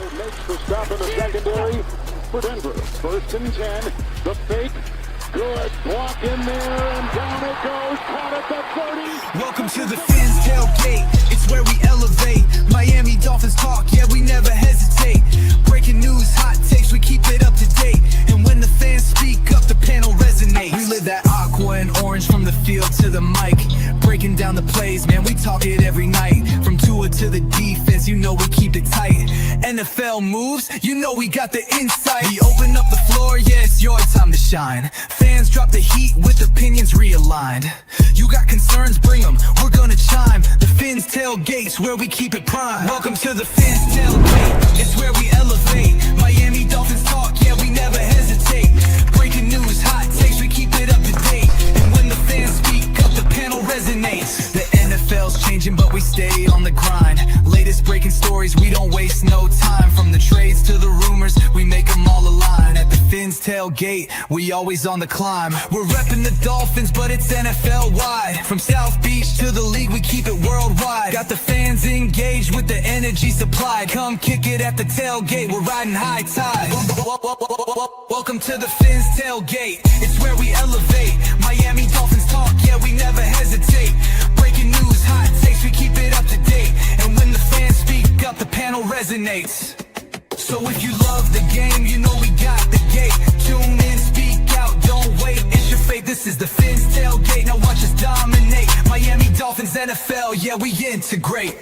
Makes the stop in the secondary for Denver. 1st and 10. The fake. Good block in there, and down it goes. Caught at the 30. Welcome to the Fins tailgate. It's where we elevate. Miami Dolphins talk, yeah, we never hesitate. Breaking news, hot takes, we keep it up to date. And when the fans speak up, the panel resonates. We live that aqua and orange from the field to the mic. Breaking down the plays, man, we talk it every night. From Tua to the defense, you know we keep it tight. NFL moves, you know we got the insight. We open up the floor, yeah, it's your time to shine. Fans drop the heat with opinions realigned. You got concerns, bring them, we're gonna chime. The Fins tailgates, where we keep it prime. Welcome to the Fins tailgate, it's where we elevate. Miami Dolphins talk, yeah, we never hesitate. Breaking news, hot takes, we keep it up to date. And when the fans speak up, the panel resonates. The NFL's changing, but we stay on the grind. Latest breaking stories, we don't waste no time. From the trades to the rumors, we make them all align. At the Fins tailgate, we always on the climb. We're repping the Dolphins, but it's NFL wide. From South Beach to the league, we keep it worldwide. Got the fans engaged with the energy supplied. Come kick it at the tailgate, we're riding high tide. Welcome to the Fins tailgate, it's where we elevate. Miami Dolphins talk, yeah, we never hesitate. Breaking news, hot takes, we keep it up to date. And when the fans speak up, the panel resonates. So if you love the game, you know we got the gate. Tune in, speak out, don't wait. It's your fate, this is the Fins tailgate. Now watch us dominate. Miami Dolphins, NFL, yeah, we integrate.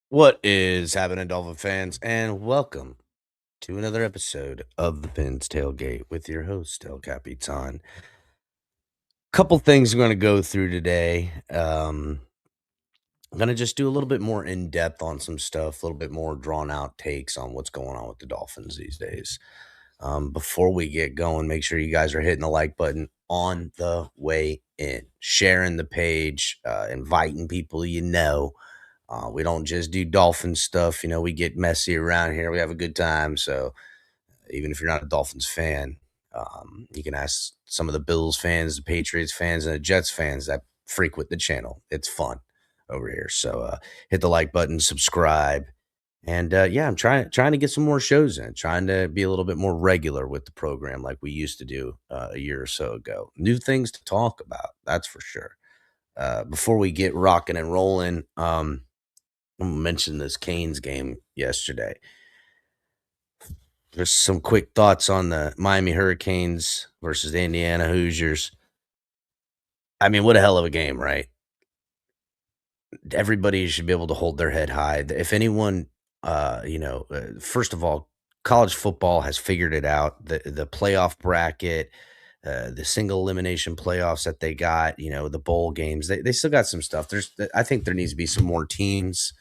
What is happening, Dolphin fans, and welcome to another episode of the Fins Tailgate with your host, El Capitan. Couple things I'm going to go through today. I'm going to just do a little bit more in-depth on some stuff, a little bit more drawn-out takes on what's going on with the Dolphins these days. Before we get going, make sure you guys are hitting the like button on the way in, sharing the page, inviting people you know. We don't just do Dolphin stuff. You know, we get messy around here. We have a good time. So even if you're not a Dolphins fan, you can ask some of the Bills fans, the Patriots fans, and the Jets fans that frequent the channel. It's fun over here. So hit the like button, subscribe. And yeah, I'm trying to get some more shows in, trying to be a little bit more regular with the program like we used to do a year or so ago. New things to talk about, that's for sure. Before we get rocking and rolling, I'm going to mention this Canes game yesterday. There's some quick thoughts on the Miami Hurricanes versus the Indiana Hoosiers. I mean, what a hell of a game, right? Everybody should be able to hold their head high. If anyone, first of all, college football has figured it out. The playoff bracket, the single elimination playoffs that they got, the bowl games, they still got some stuff. I think there needs to be some more teams,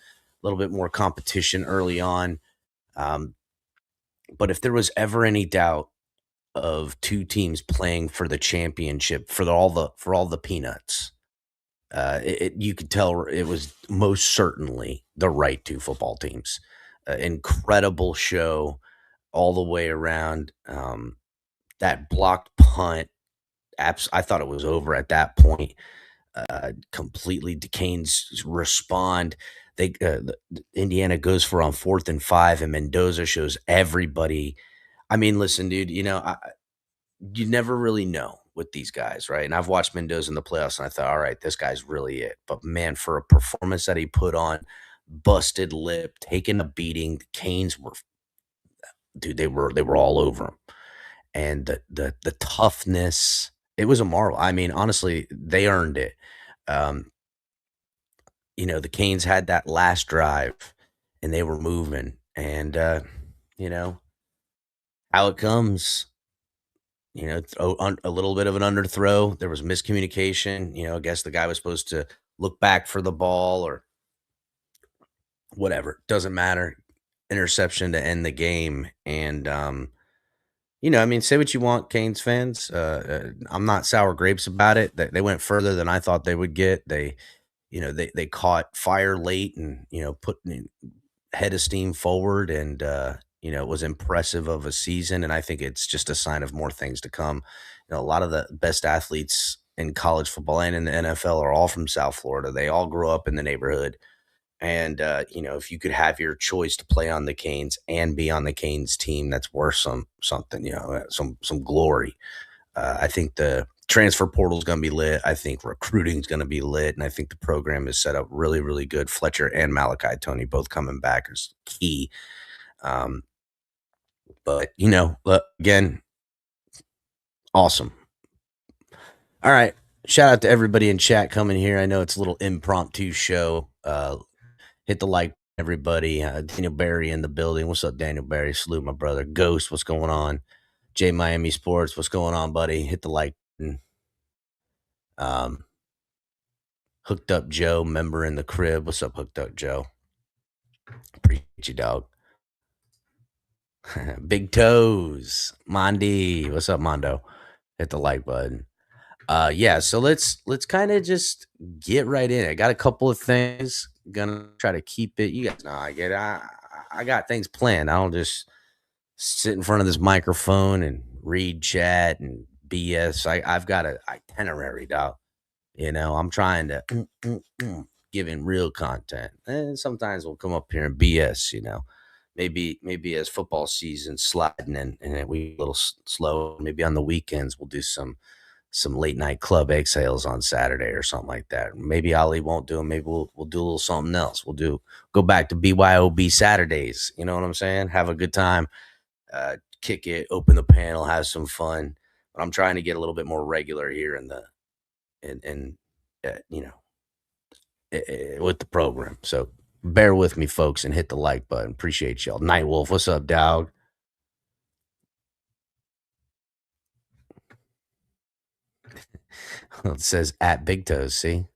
a little bit more competition early on. But if there was ever any doubt of two teams playing for the championship for all the peanuts, you could tell it was most certainly the right two football teams. Incredible show all the way around. That blocked punt, I thought it was over at that point. Completely, the Canes respond. Indiana goes for on 4th and 5, and Mendoza shows everybody. I mean, listen, dude, you never really know with these guys, right? And I've watched Mendoza in the playoffs, and I thought, all right, this guy's really it. But man, for a performance that he put on, busted lip, taking a beating, the Canes were, dude, they were all over him, and the toughness, it was a marvel. I mean, honestly, they earned it. The Canes had that last drive, and they were moving, and how it comes. A little bit of an underthrow. There was miscommunication. I guess the guy was supposed to look back for the ball or whatever. Doesn't matter. Interception to end the game. And, say what you want, Canes fans. I'm not sour grapes about it. They went further than I thought they would get. They caught fire late and, head of steam forward, and it was impressive of a season. And I think it's just a sign of more things to come. A lot of the best athletes in college football and in the NFL are all from South Florida. They all grew up in the neighborhood. And if you could have your choice to play on the Canes and be on the Canes team, that's worth something, some glory. I think the transfer portal is going to be lit. I think recruiting is going to be lit, and I think the program is set up really, really good. Fletcher and Malachi Tony both coming back is key. But again, awesome. All right, shout out to everybody in chat coming here. I know it's a little impromptu show. Hit the like, everybody. Daniel Barry in the building. What's up, Daniel Barry? Salute, my brother. Ghost, what's going on? J Miami Sports, what's going on, buddy? Hit the like button. Hooked Up Joe, member in the crib. What's up, Hooked Up Joe? Appreciate you, dog. Big Toes, Mondi. What's up, Mondo? Hit the like button. So let's kind of just get right in. I got a couple of things. Gonna try to keep it. You guys know I got things planned. I don't just sit in front of this microphone and read chat and BS. I've got an itinerary, dog. I'm trying to give in real content. And sometimes we'll come up here and BS, maybe as football season sliding and we a little slow. Maybe on the weekends we'll do some late night club egg sales on Saturday or something like that. Maybe Ali won't do them. Maybe we'll do a little something else. Go back to BYOB Saturdays. You know what I'm saying? Have a good time, kick it, open the panel, have some fun. But I'm trying to get a little bit more regular here with the program. So bear with me, folks, and hit the like button. Appreciate y'all. Night Wolf, what's up, dog? It says at Big Toes, see?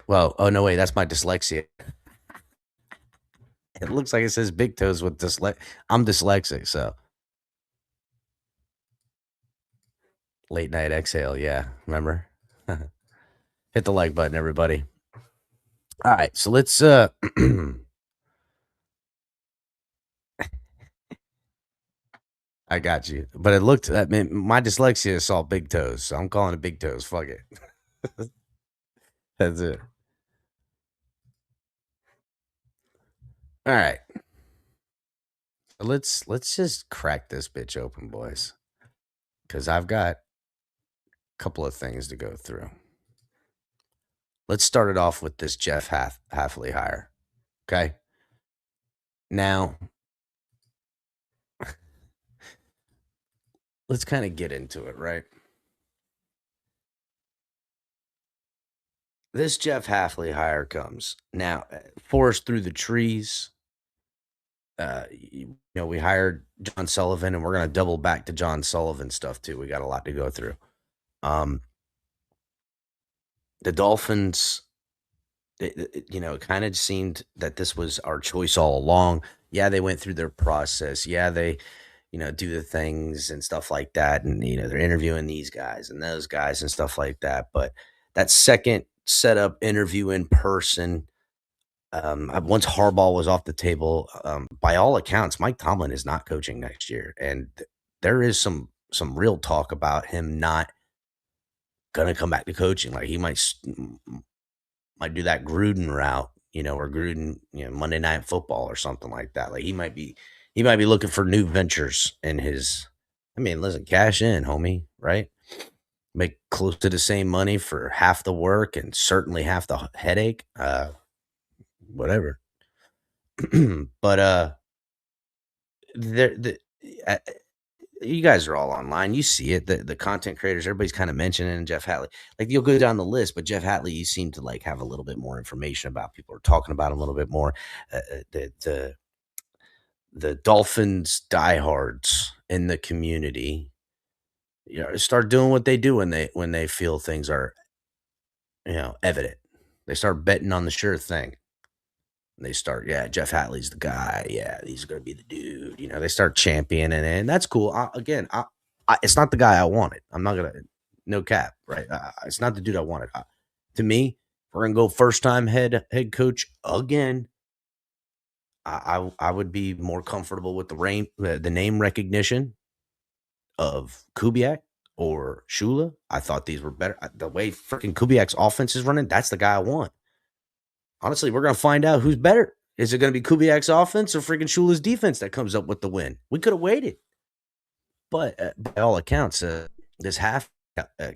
Well, oh, no, wait, that's my dyslexia. It looks like it says Big Toes with I'm dyslexic, so. Late night exhale, yeah, remember? Hit the like button, everybody. All right, so let's I got you. But it looked, my dyslexia saw Big Toes, so I'm calling it Big Toes. Fuck it. That's it. All right. Let's just crack this bitch open, boys. Because I've got a couple of things to go through. Let's start it off with this Jeff Hafley hire. Okay. Now, let's kind of get into it, right? This Jeff Hafley hire comes. Now, forest through the trees. We hired John Sullivan, and we're going to double back to John Sullivan stuff too. We got a lot to go through. The Dolphins, it kind of seemed that this was our choice all along. Yeah, they went through their process. Yeah, they, do the things and stuff like that. And, they're interviewing these guys and those guys and stuff like that. But that second setup interview in person, once Harbaugh was off the table, by all accounts, Mike Tomlin is not coaching next year. And there is some real talk about him not going to come back to coaching. Like he might do that Gruden route, or Gruden, Monday Night Football or something like that. Like he might be looking for new ventures in his. Listen, cash in, homie, right? Make close to the same money for half the work and certainly half the headache. Whatever. But you guys are all online. You see it. The content creators, everybody's kind of mentioning Jeff Hafley. Like you'll go down the list, but Jeff Hafley, you seem to like have a little bit more information about. People are talking about him a little bit more. The Dolphins diehards in the community, start doing what they do when they feel things are, evident. They start betting on the sure thing. They start, Jeff Hafley's the guy. Yeah, he's going to be the dude. They start championing it, and that's cool. It's not the guy I wanted. I'm not going to, no cap, right? It's not the dude I wanted. To me, we're going to go first-time head coach again. I would be more comfortable with the name recognition of Kubiak or Shula. I thought these were better. The way freaking Kubiak's offense is running, that's the guy I want. Honestly, we're going to find out who's better. Is it going to be Kubiak's offense or freaking Shula's defense that comes up with the win? We could have waited. But by all accounts, this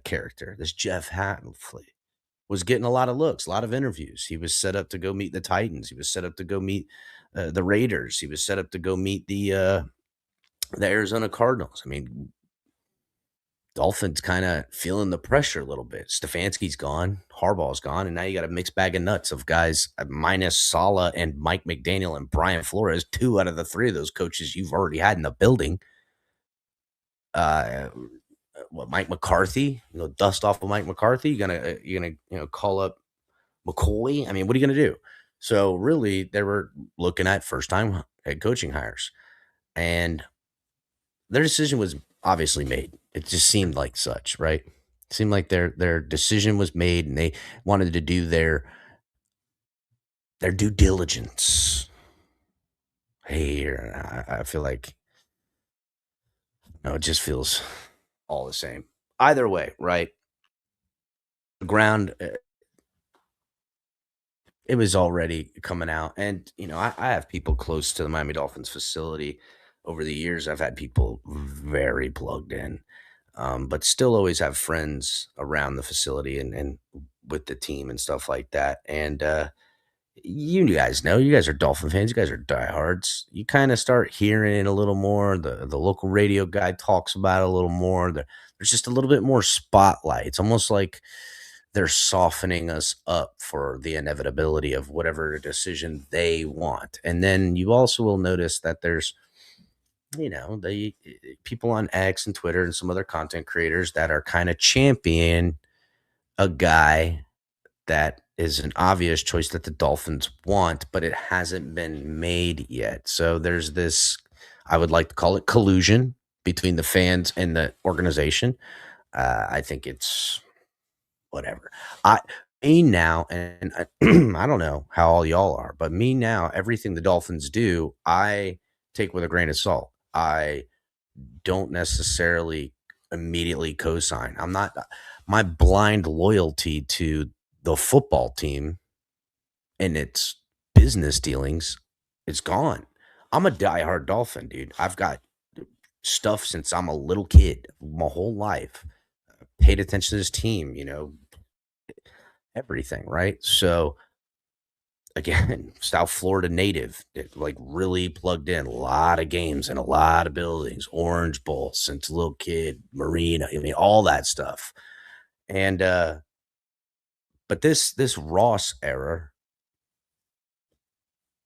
character, this Jeff Hafley, was getting a lot of looks, a lot of interviews. He was set up to go meet the Titans. He was set up to go meet the Raiders. He was set up to go meet the Arizona Cardinals. I mean, Dolphins kind of feeling the pressure a little bit. Stefanski's gone, Harbaugh's gone, and now you got a mixed bag of nuts of guys minus Saleh and Mike McDaniel and Brian Flores. 2 out of the 3 of those coaches you've already had in the building. Mike McCarthy? Dust off of Mike McCarthy. You gonna call up McCoy? I mean, what are you gonna do? So really, they were looking at first-time head coaching hires, and their decision was obviously made. It just seemed like such, right? It seemed like their decision was made, and they wanted to do their due diligence. Hey, I feel like it just feels all the same. Either way, right? The ground, it was already coming out, and I have people close to the Miami Dolphins facility. Over the years, I've had people very plugged in. But still always have friends around the facility and with the team and stuff like that. And you guys know, you guys are Dolphin fans. You guys are diehards. You kind of start hearing it a little more. The local radio guy talks about it a little more. There's just a little bit more spotlight. It's almost like they're softening us up for the inevitability of whatever decision they want. And then you also will notice that there's the people on X and Twitter and some other content creators that are kind of champion a guy that is an obvious choice that the Dolphins want, but it hasn't been made yet. So there's this, I would like to call it collusion between the fans and the organization. I think it's whatever. Me now, and I don't know how all y'all are, but me now, everything the Dolphins do, I take with a grain of salt. I don't necessarily immediately co-sign. I'm not, my blind loyalty to the football team and its business dealings is gone. I'm a diehard Dolphin, dude. I've got stuff since I'm a little kid, my whole life. Paid attention to this team, everything, right? So again, South Florida native, like really plugged in, a lot of games and a lot of buildings, Orange Bowl since a little kid, Marina, I mean, all that stuff. And but this Ross era,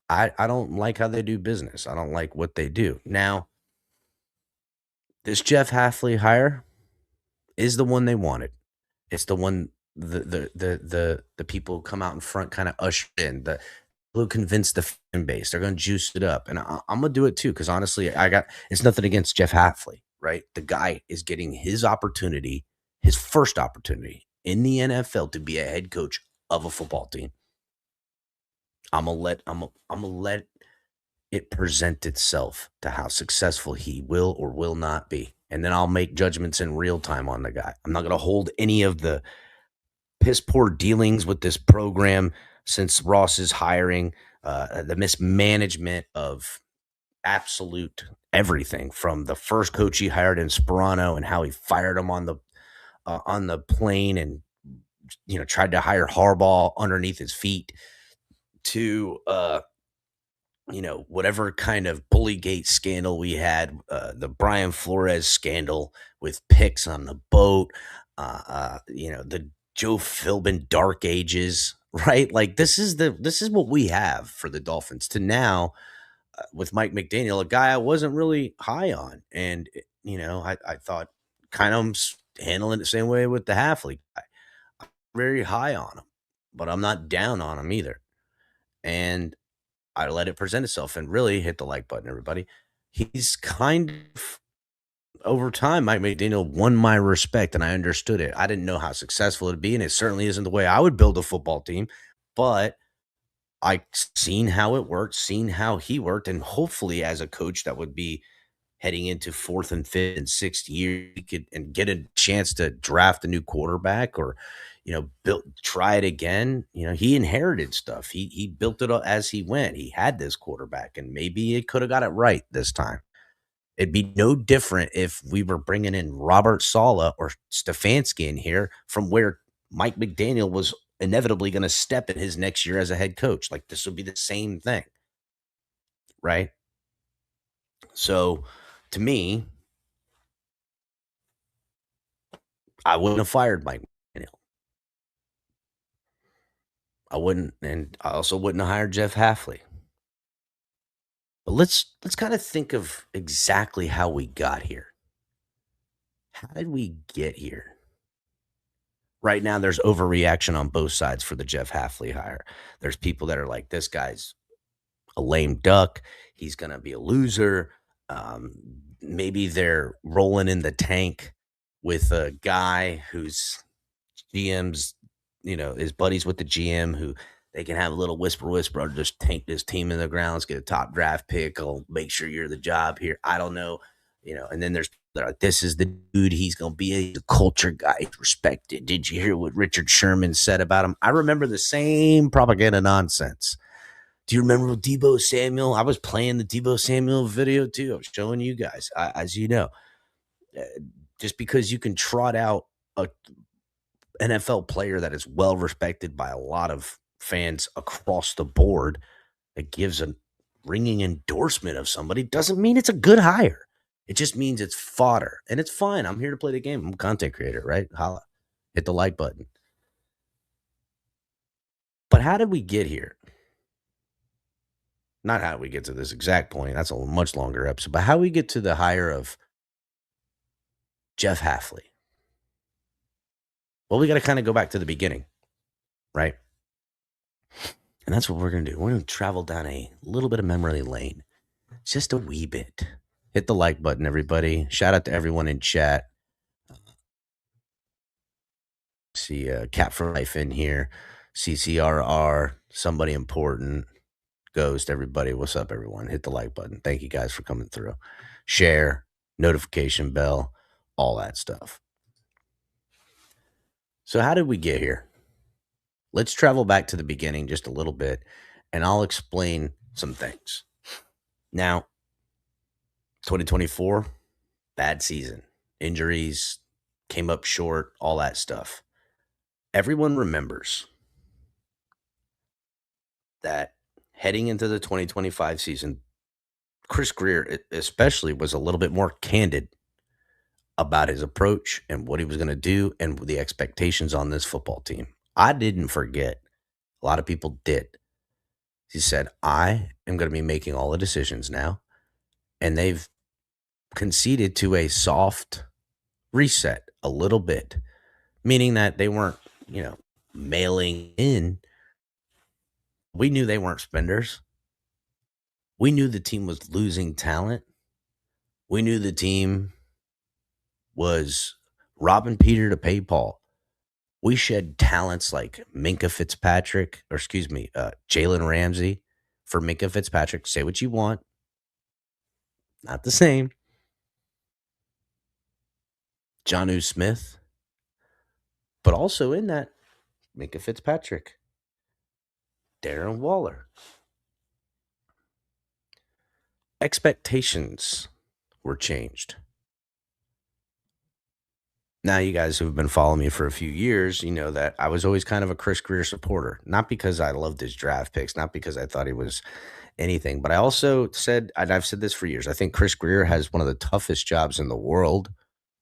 I don't like how they do business. I don't like what they do. Now, this Jeff Hafley hire is the one they wanted. It's the one the people who come out in front kind of ushered in, the who convinced the fan base. They're going to juice it up, and I'm going to do it too because honestly, it's nothing against Jeff Hafley, right? The guy is getting his opportunity, his first opportunity in the NFL to be a head coach of a football team. I'm gonna let it present itself to how successful he will or will not be, and then I'll make judgments in real time on the guy. I'm not going to hold any of the piss poor dealings with this program since Ross's hiring, the mismanagement of absolute everything from the first coach he hired in Sperano and how he fired him on the plane and tried to hire Harbaugh underneath his feet to whatever kind of Bullygate scandal we had, the Brian Flores scandal with picks on the boat, the Joe Philbin dark ages, right? Like this is what we have for the Dolphins to now with Mike McDaniel, a guy I wasn't really high on. And, I thought kind of handling it the same way with the Hafley guy. I'm very high on him, but I'm not down on him either. And I let it present itself and really hit the like button, everybody. He's kind of, over time, Mike McDaniel won my respect, and I understood it. I didn't know how successful it'd be, and it certainly isn't the way I would build a football team. But I seen how it worked, seen how he worked, and hopefully as a coach that would be heading into fourth and fifth and sixth year, he could and get a chance to draft a new quarterback or, try it again. He inherited stuff. He built it up as he went. He had this quarterback, and maybe it could have got it right this time. It'd be no different if we were bringing in Robert Saleh or Stefanski in here from where Mike McDaniel was inevitably going to step in his next year as a head coach. Like this would be the same thing, right? So to me, I wouldn't have fired Mike McDaniel. I wouldn't, and I also wouldn't have hired Jeff Hafley. But let's kind of think of exactly how we got here. How did we get here? Right now, there's overreaction on both sides for the Jeff Hafley hire. There's people that are like, this guy's a lame duck. He's going to be a loser. Maybe they're rolling in the tank with a guy who's GM's, is buddies with the GM who they can have a little whisper, I'll just tank this team in the grounds, get a top draft pick. I'll make sure you're the job here. I don't know. And then they're like, this is the dude. He's going to be a culture guy. He's respected. Did you hear what Richard Sherman said about him? I remember the same propaganda nonsense. Do you remember Deebo Samuel? I was playing the Deebo Samuel video too. I was showing you guys, as you know, just because you can trot out a NFL player that is well respected by a lot of fans across the board that gives a ringing endorsement of somebody doesn't mean it's a good hire. It just means it's fodder, and it's fine. I'm here to play the game. I'm a content creator, right? Holla. Hit the like button. But how did we get here? Not how we get to this exact point. That's a much longer episode. But how we get to the hire of Jeff Hafley? Well, we got to kind of go back to the beginning, right? And that's what we're going to do. We're going to travel down a little bit of memory lane, just a wee bit. Hit the like button, everybody. Shout out to everyone in chat. See Cat for Life in here. CCRR, somebody important. Ghost, everybody. What's up, everyone? Hit the like button. Thank you guys for coming through. Share, notification bell, all that stuff. So how did we get here? Let's travel back to the beginning just a little bit, and I'll explain some things. Now, 2024, bad season. Injuries, came up short, all that stuff. Everyone remembers that heading into the 2025 season, Chris Grier especially was a little bit more candid about his approach and what he was going to do and the expectations on this football team. I didn't forget. A lot of people did. He said, I am going to be making all the decisions now. And they've conceded to a soft reset a little bit, meaning that they weren't, mailing in. We knew they weren't spenders. We knew the team was losing talent. We knew the team was robbing Peter to pay Paul. We shed talents like Jalen Ramsey for Minka Fitzpatrick. Say what you want. Not the same. Jonnu Smith. But also in that, Minka Fitzpatrick. Darren Waller. Expectations were changed. Now, you guys who have been following me for a few years, you know that I was always kind of a Chris Grier supporter. Not because I loved his draft picks, not because I thought he was anything, but I also said, and I've said this for years, I think Chris Grier has one of the toughest jobs in the world.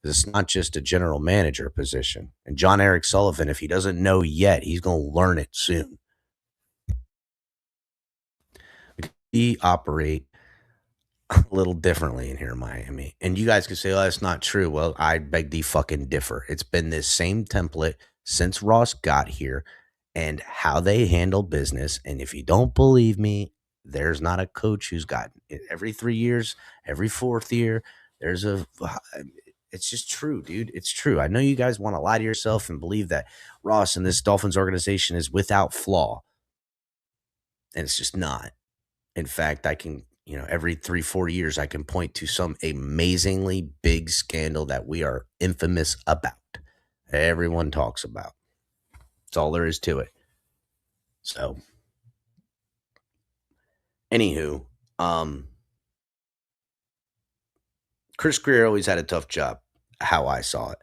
It's not just a general manager position. And John Eric Sullivan, if he doesn't know yet, he's going to learn it soon. We operate a little differently in here in Miami. And you guys can say, oh, that's not true. Well, I beg to fucking differ. It's been this same template since Ross got here and how they handle business. And if you don't believe me, there's not a coach who's gotten it every 3 years, every fourth year. It's just true, dude. It's true. I know you guys want to lie to yourself and believe that Ross and this Dolphins organization is without flaw. And it's just not. In fact, I can, every 3-4 years, I can point to some amazingly big scandal that we are infamous about. Everyone talks about. That's all there is to it. So, anywho, Chris Greer always had a tough job, how I saw it.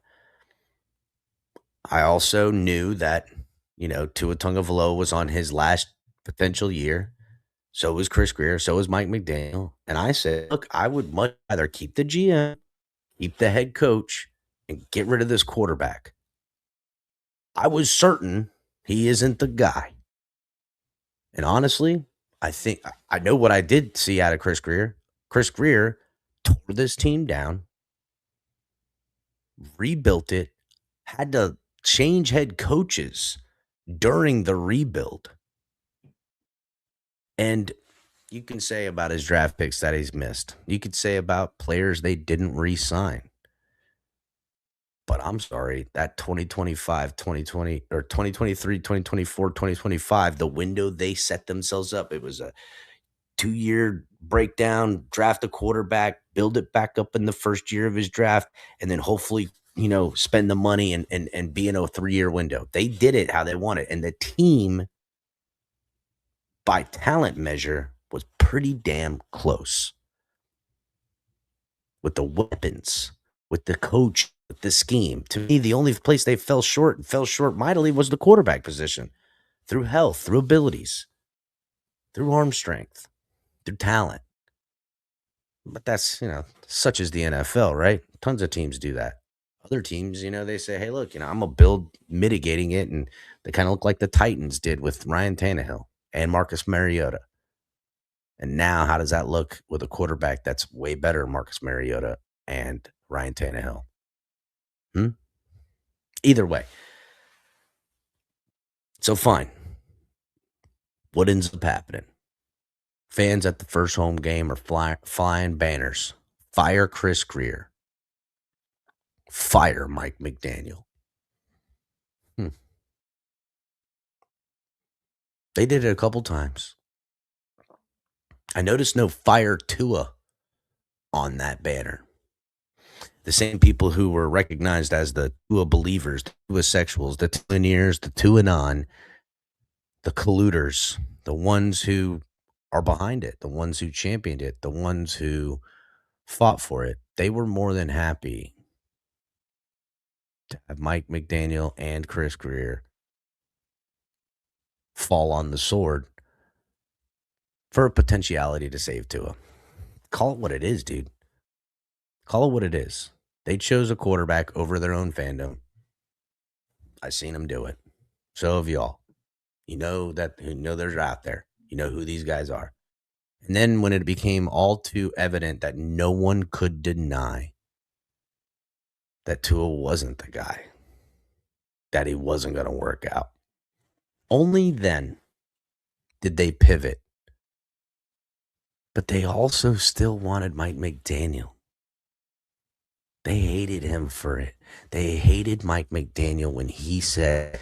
I also knew that, Tua Tagovailoa was on his last potential year. So was Chris Greer. So was Mike McDaniel. And I said, look, I would much rather keep the GM, keep the head coach, and get rid of this quarterback. I was certain he isn't the guy. And honestly, I know what I did see out of Chris Greer. Chris Greer tore this team down, rebuilt it, had to change head coaches during the rebuild. And you can say about his draft picks that he's missed. You could say about players they didn't re-sign. But I'm sorry, that 2025, 2020, or 2023, 2024, 2025, the window they set themselves up, it was a 2-year breakdown, draft a quarterback, build it back up in the first year of his draft, and then hopefully, spend the money and be in a 3-year window. They did it how they wanted. And the team, by talent measure, was pretty damn close. With the weapons, with the coach, with the scheme. To me, the only place they fell short mightily was the quarterback position. Through health, through abilities, through arm strength, through talent. But that's, such as the NFL, right? Tons of teams do that. Other teams, they say, hey, look, I'm going to build mitigating it. And they kind of look like the Titans did with Ryan Tannehill and Marcus Mariota. And now how does that look with a quarterback that's way better than Marcus Mariota and Ryan Tannehill? Either way. So fine. What ends up happening? Fans at the first home game are flying banners. Fire Chris Greer. Fire Mike McDaniel. They did it a couple times. I noticed no fire Tua on that banner. The same people who were recognized as the Tua believers, the Tua sexuals, the Tuaneers, the Tuanon, the colluders, the ones who are behind it, the ones who championed it, the ones who fought for it, they were more than happy to have Mike McDaniel and Chris Greer fall on the sword for a potentiality to save Tua. Call it what it is, dude. Call it what it is. They chose a quarterback over their own fandom. I seen them do it. So have y'all. You know they're out there. You know who these guys are. And then when it became all too evident that no one could deny that Tua wasn't the guy, that he wasn't going to work out, only then did they pivot. But they also still wanted Mike McDaniel. They hated him for it. They hated Mike McDaniel when he said,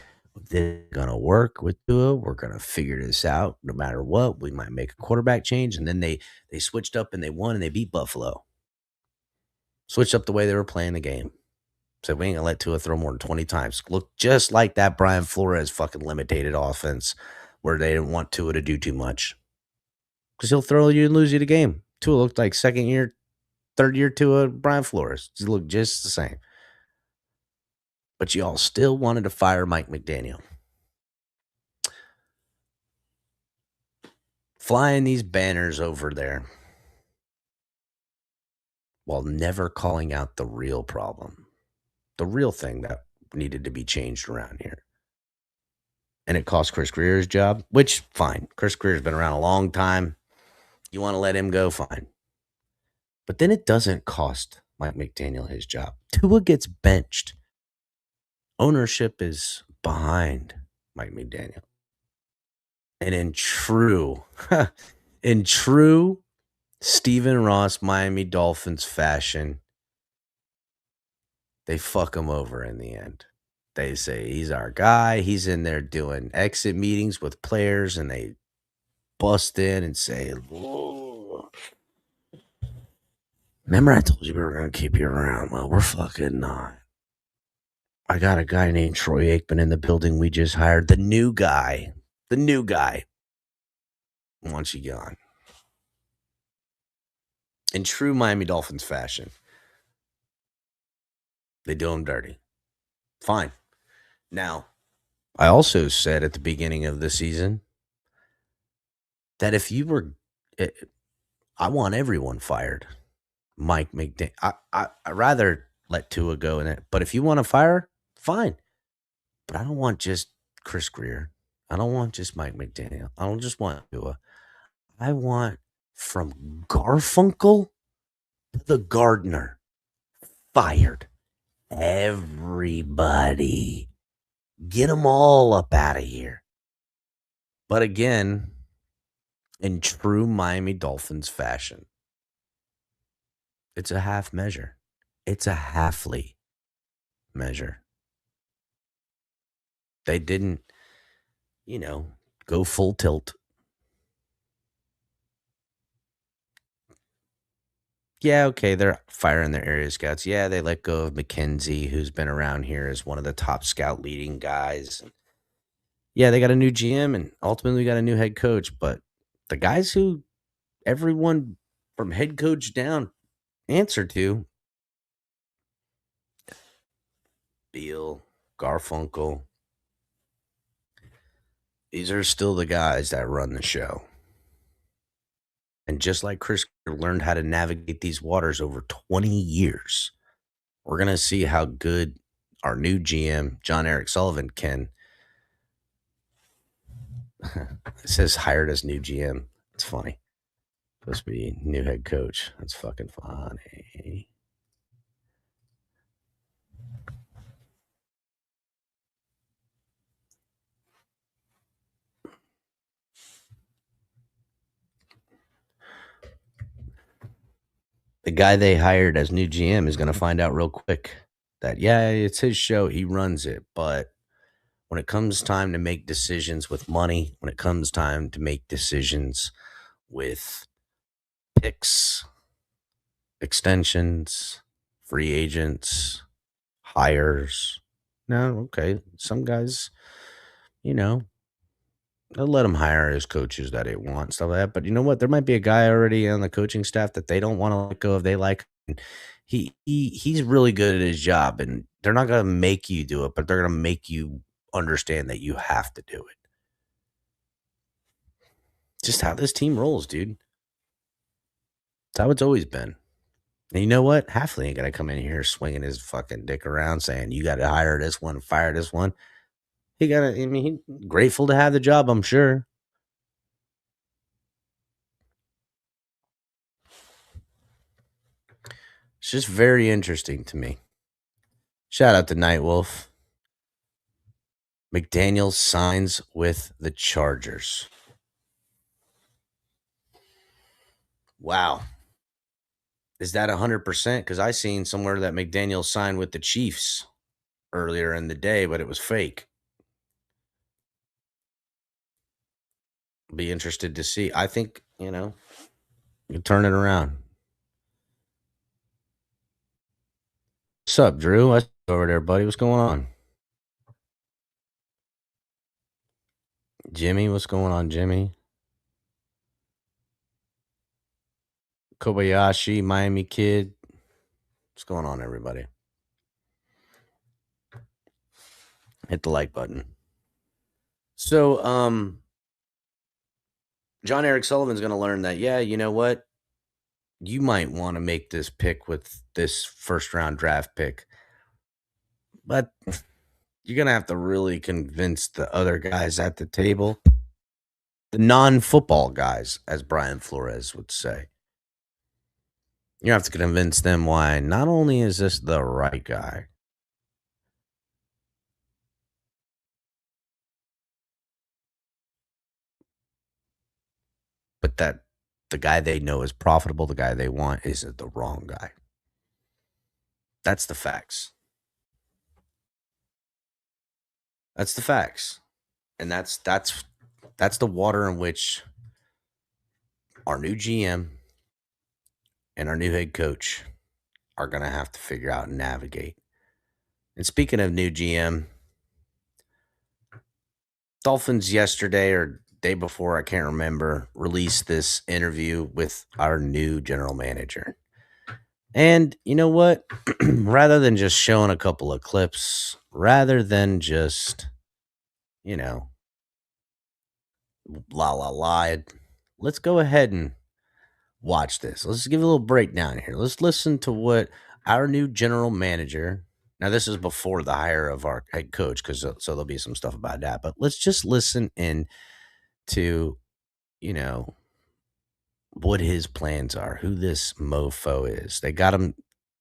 they're going to work with Tua. We're going to figure this out no matter what. We might make a quarterback change. And then they switched up and they won and they beat Buffalo. Switched up the way they were playing the game. Said, we ain't going to let Tua throw more than 20 times. Look just like that Brian Flores fucking limited offense where they didn't want Tua to do too much. Because he'll throw you and lose you the game. Tua looked like second year, third year Tua Brian Flores. He looked just the same. But y'all still wanted to fire Mike McDaniel. Flying these banners over there while never calling out the real problem. The real thing that needed to be changed around here. And it cost Chris Greer his job, which, fine. Chris Greer's been around a long time. You want to let him go, fine. But then it doesn't cost Mike McDaniel his job. Tua gets benched. Ownership is behind Mike McDaniel. And in true Stephen Ross Miami Dolphins fashion, they fuck him over in the end. They say, he's our guy. He's in there doing exit meetings with players, and they bust in and say, "Whoa. Remember I told you we were going to keep you around? Well, we're fucking not. I got a guy named Troy Aikman in the building we just hired. The new guy wants you gone." In true Miami Dolphins fashion, they do him dirty. Fine. Now, I also said at the beginning of the season that if you were, I want everyone fired. Mike McDaniel. I'd rather let Tua go in it. But if you want to fire, fine. But I don't want just Chris Greer. I don't want just Mike McDaniel. I don't just want Tua. I want from Garfunkel to the gardener fired. Everybody. Get them all up out of here. But again, in true Miami Dolphins fashion, it's a half measure. It's a Hafley measure. They didn't, go full tilt. Yeah, okay, they're firing their area scouts. Yeah, they let go of McKenzie, who's been around here as one of the top scout leading guys. Yeah, they got a new GM and ultimately got a new head coach. But the guys who everyone from head coach down answer to, Beal, Garfunkel, these are still the guys that run the show. And just like Chris learned how to navigate these waters over 20 years, we're going to see how good our new GM, John Eric Sullivan, can. It says hired as new GM. It's funny. Supposed to be new head coach. That's fucking funny. The guy they hired as new GM is going to find out real quick that, yeah, it's his show. He runs it. But when it comes time to make decisions with money, when it comes time to make decisions with picks, extensions, free agents, hires, no, okay. Some guys, they'll let them hire as coaches that they want, stuff like that. But you know what? There might be a guy already on the coaching staff that they don't want to let go of. They like him. He's really good at his job, and they're not going to make you do it, but they're going to make you understand that you have to do it. Just how this team rolls, dude. It's how it's always been. And you know what? Hafley ain't going to come in here swinging his fucking dick around saying, you got to hire this one, fire this one. He's grateful to have the job, I'm sure. It's just very interesting to me. Shout out to Nightwolf. McDaniel signs with the Chargers. Wow. Is that 100%? Because I seen somewhere that McDaniel signed with the Chiefs earlier in the day, but it was fake. Be interested to see. I think, you turn it around. What's up, Drew? I see you over there, buddy. What's going on? Jimmy, what's going on, Jimmy? Kobayashi, Miami Kid. What's going on, everybody? Hit the like button. So, John Eric Sullivan's going to learn that, yeah, you know what? You might want to make this pick with this first-round draft pick. But you're going to have to really convince the other guys at the table, the non-football guys, as Brian Flores would say. You have to convince them why not only is this the right guy, but that the guy they know is profitable, the guy they want, isn't the wrong guy. That's the facts. That's the facts. And that's the water in which our new GM and our new head coach are going to have to figure out and navigate. And speaking of new GM, Dolphins yesterday or day before, I can't remember, released this interview with our new general manager. And you know what? Rather than just showing a couple of clips, rather than just, let's go ahead and watch this. Let's give a little breakdown here. Let's listen to what our new general manager. Now, this is before the hire of our head coach, so there'll be some stuff about that. But let's just listen in to, what his plans are, who this mofo is. They got him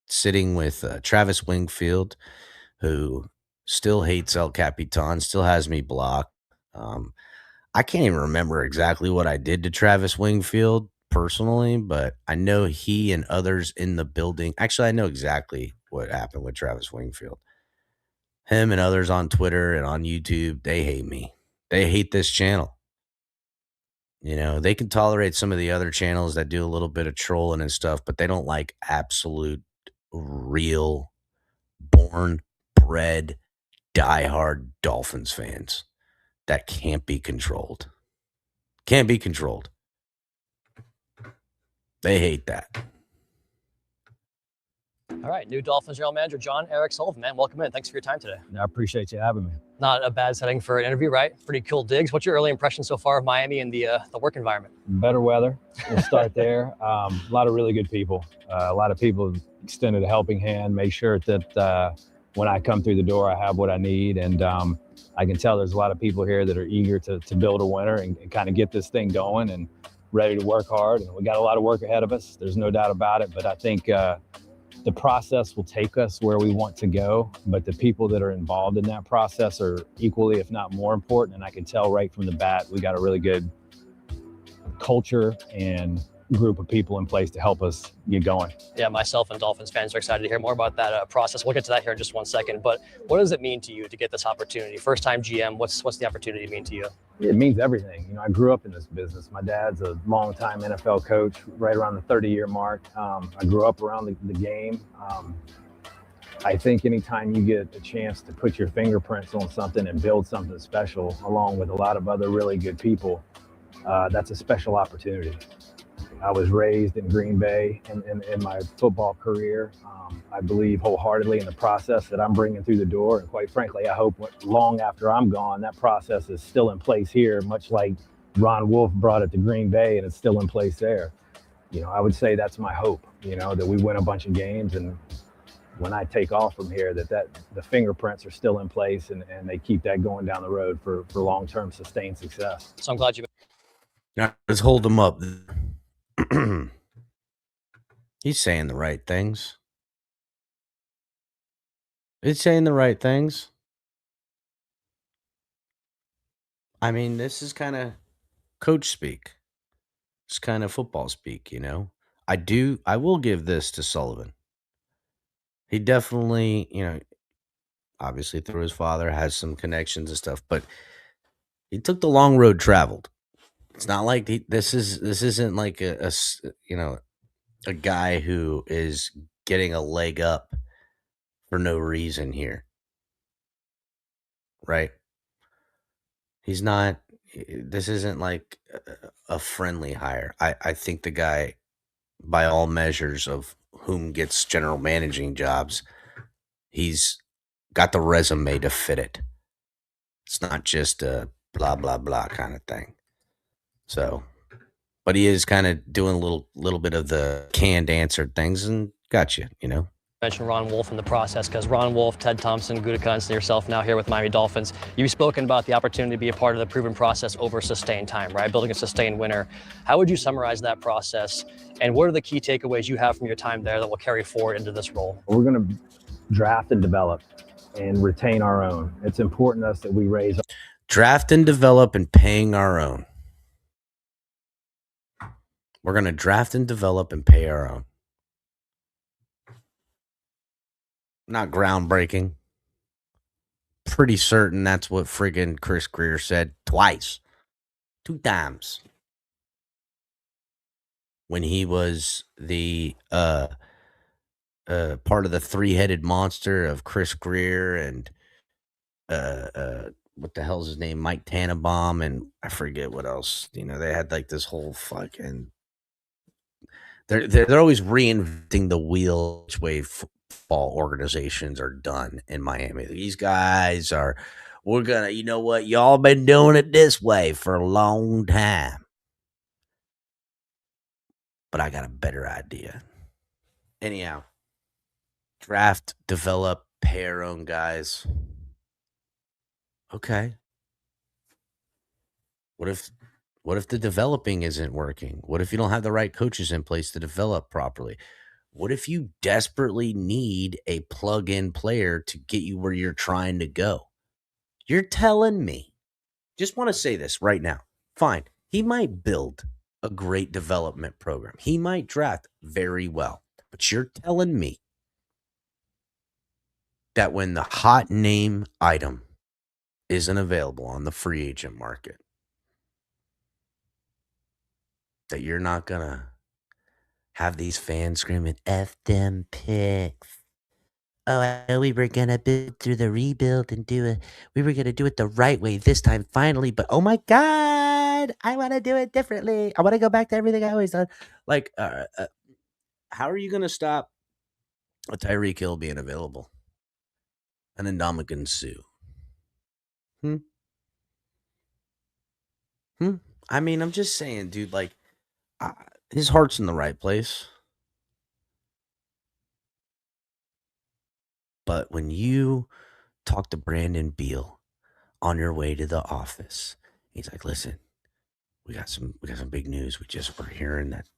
sitting with Travis Wingfield, who still hates El Capitan, still has me blocked. I can't even remember exactly what I did to Travis Wingfield personally, but I know he and others in the building. Actually, I know exactly what happened with Travis Wingfield. Him and others on Twitter and on YouTube, they hate me. They hate this channel. They can tolerate some of the other channels that do a little bit of trolling and stuff, but they don't like absolute, real, born, bred, diehard Dolphins fans that can't be controlled. Can't be controlled. They hate that. All right, new Dolphins general manager, John Eric Sullivan, man. Welcome in. Thanks for your time today. I appreciate you having me. Not a bad setting for an interview, right? Pretty cool digs. What's your early impression so far of Miami and the work environment? Better weather. We'll start there. A lot of really good people. A lot of people extended a helping hand, made sure that when I come through the door, I have what I need. And I can tell there's a lot of people here that are eager to build a winner and kind of get this thing going and ready to work hard. And we got a lot of work ahead of us. There's no doubt about it. But I think the process will take us where we want to go, but the people that are involved in that process are equally, if not more important. And I can tell right from the bat, we got a really good culture and group of people in place to help us get going. Yeah, myself and Dolphins fans are excited to hear more about that process. We'll get to that here in just 1 second. But what does it mean to you to get this opportunity? First time GM, what's the opportunity mean to you? It means everything. I grew up in this business. My dad's a longtime NFL coach, right around the 30-year mark. I grew up around the game. I think anytime you get a chance to put your fingerprints on something and build something special, along with a lot of other really good people, that's a special opportunity. I was raised in Green Bay in my football career. I believe wholeheartedly in the process that I'm bringing through the door. And quite frankly, I hope long after I'm gone, that process is still in place here, much like Ron Wolf brought it to Green Bay and it's still in place there. I would say that's my hope, that we win a bunch of games. And when I take off from here, that the fingerprints are still in place and they keep that going down the road for long-term sustained success. So I'm glad you. Now, let's hold them up. He's saying the right things. He's saying the right things. I mean, this is kind of coach speak. It's kind of football speak, I will give this to Sullivan. He definitely, obviously through his father, has some connections and stuff, but he took the long road traveled. It's not like this isn't like a guy who is getting a leg up for no reason here. Right? He's not, this isn't like a friendly hire. I think the guy, by all measures of whom gets general managing jobs, he's got the resume to fit it. It's not just a blah, blah, blah kind of thing. So, but he is kind of doing a little bit of the canned answer things and got you. Mentioned Ron Wolf in the process because Ron Wolf, Ted Thompson, Gutekunst, and yourself now here with Miami Dolphins. You've spoken about the opportunity to be a part of the proven process over sustained time, right? Building a sustained winner. How would you summarize that process? And what are the key takeaways you have from your time there that will carry forward into this role? We're going to draft and develop and retain our own. It's important to us that we raise. Draft and develop and paying our own. We're going to draft and develop and pay our own. Not groundbreaking. Pretty certain that's what friggin' Chris Greer said twice. 2 times. when he was the part of the three-headed monster of Chris Greer and what the hell's his name, Mike Tannenbaum, and I forget what else. You know, they had like this whole fucking. They're always reinventing the wheel which way football organizations are done in Miami. These guys are. We're gonna, you know what? Y'all been doing it this way for a long time, but I got a better idea. Anyhow, draft, develop, pay our own guys. Okay. What if the developing isn't working? What if you don't have the right coaches in place to develop properly? What if you desperately need a plug-in player to get you where you're trying to go? You're telling me. Just want to say this right now. Fine. He might build a great development program. He might draft very well. But you're telling me that when the hot name item isn't available on the free agent market, that you're not going to have these fans screaming, F them picks. Oh, I know we were going to build through the rebuild and we were going to do it the right way this time finally, but oh my God, I want to do it differently. I want to go back to everything I always done. Like, how are you going to stop a Tyreek Hill being available? An Ndamukong Suh? I mean, I'm just saying, dude, like, his heart's in the right place. But when you talk to Brandon Beal on your way to the office, he's like, listen, we got some big news. We're hearing that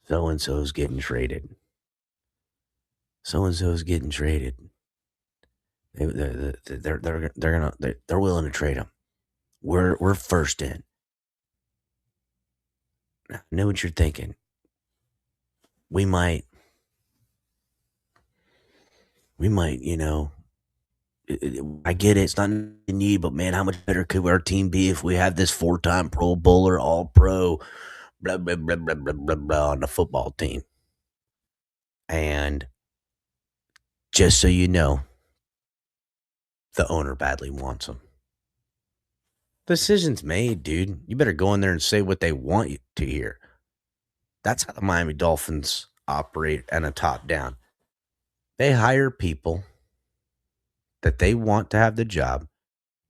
so-and-so's getting traded. So-and-so's getting traded. They're willing to trade him. We're first in. I know what you're thinking. We might, you know, I get it. It's not in need, but man, how much better could our team be if we have this 4-time Pro Bowler, all pro, blah, blah, blah, blah, blah, blah, blah, on the football team. And just so you know, the owner badly wants him. Decision's made, dude. You better go in there and say what they want you to hear. That's how the Miami Dolphins operate and a top down. They hire people that they want to have the job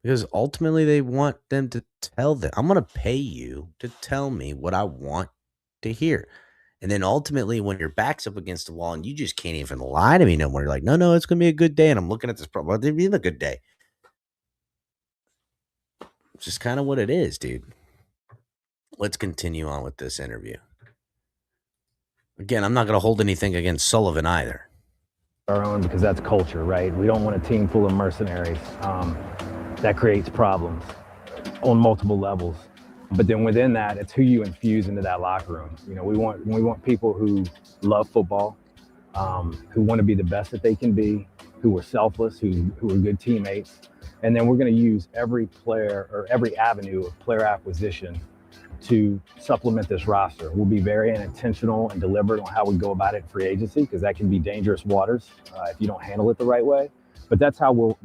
because ultimately they want them to tell them, I'm going to pay you to tell me what I want to hear. And then ultimately when your back's up against the wall and you just can't even lie to me no more, you're like, no, it's going to be a good day. And I'm looking at this problem. Well, it'll be a good day. It's just kind of what it is, dude. Let's continue on with this interview. Again, I'm not going to hold anything against Sullivan either. Our own, because that's culture, right? We don't want a team full of mercenaries. That creates problems on multiple levels. But then within that, it's who you infuse into that locker room. You know, we want people who love football, who want to be the best that they can be, who are selfless, who are good teammates. And then we're going to use every player or every avenue of player acquisition to supplement this roster. We'll be very intentional and deliberate on how we go about it in free agency, because that can be dangerous waters if you don't handle it the right way. But that's how we'll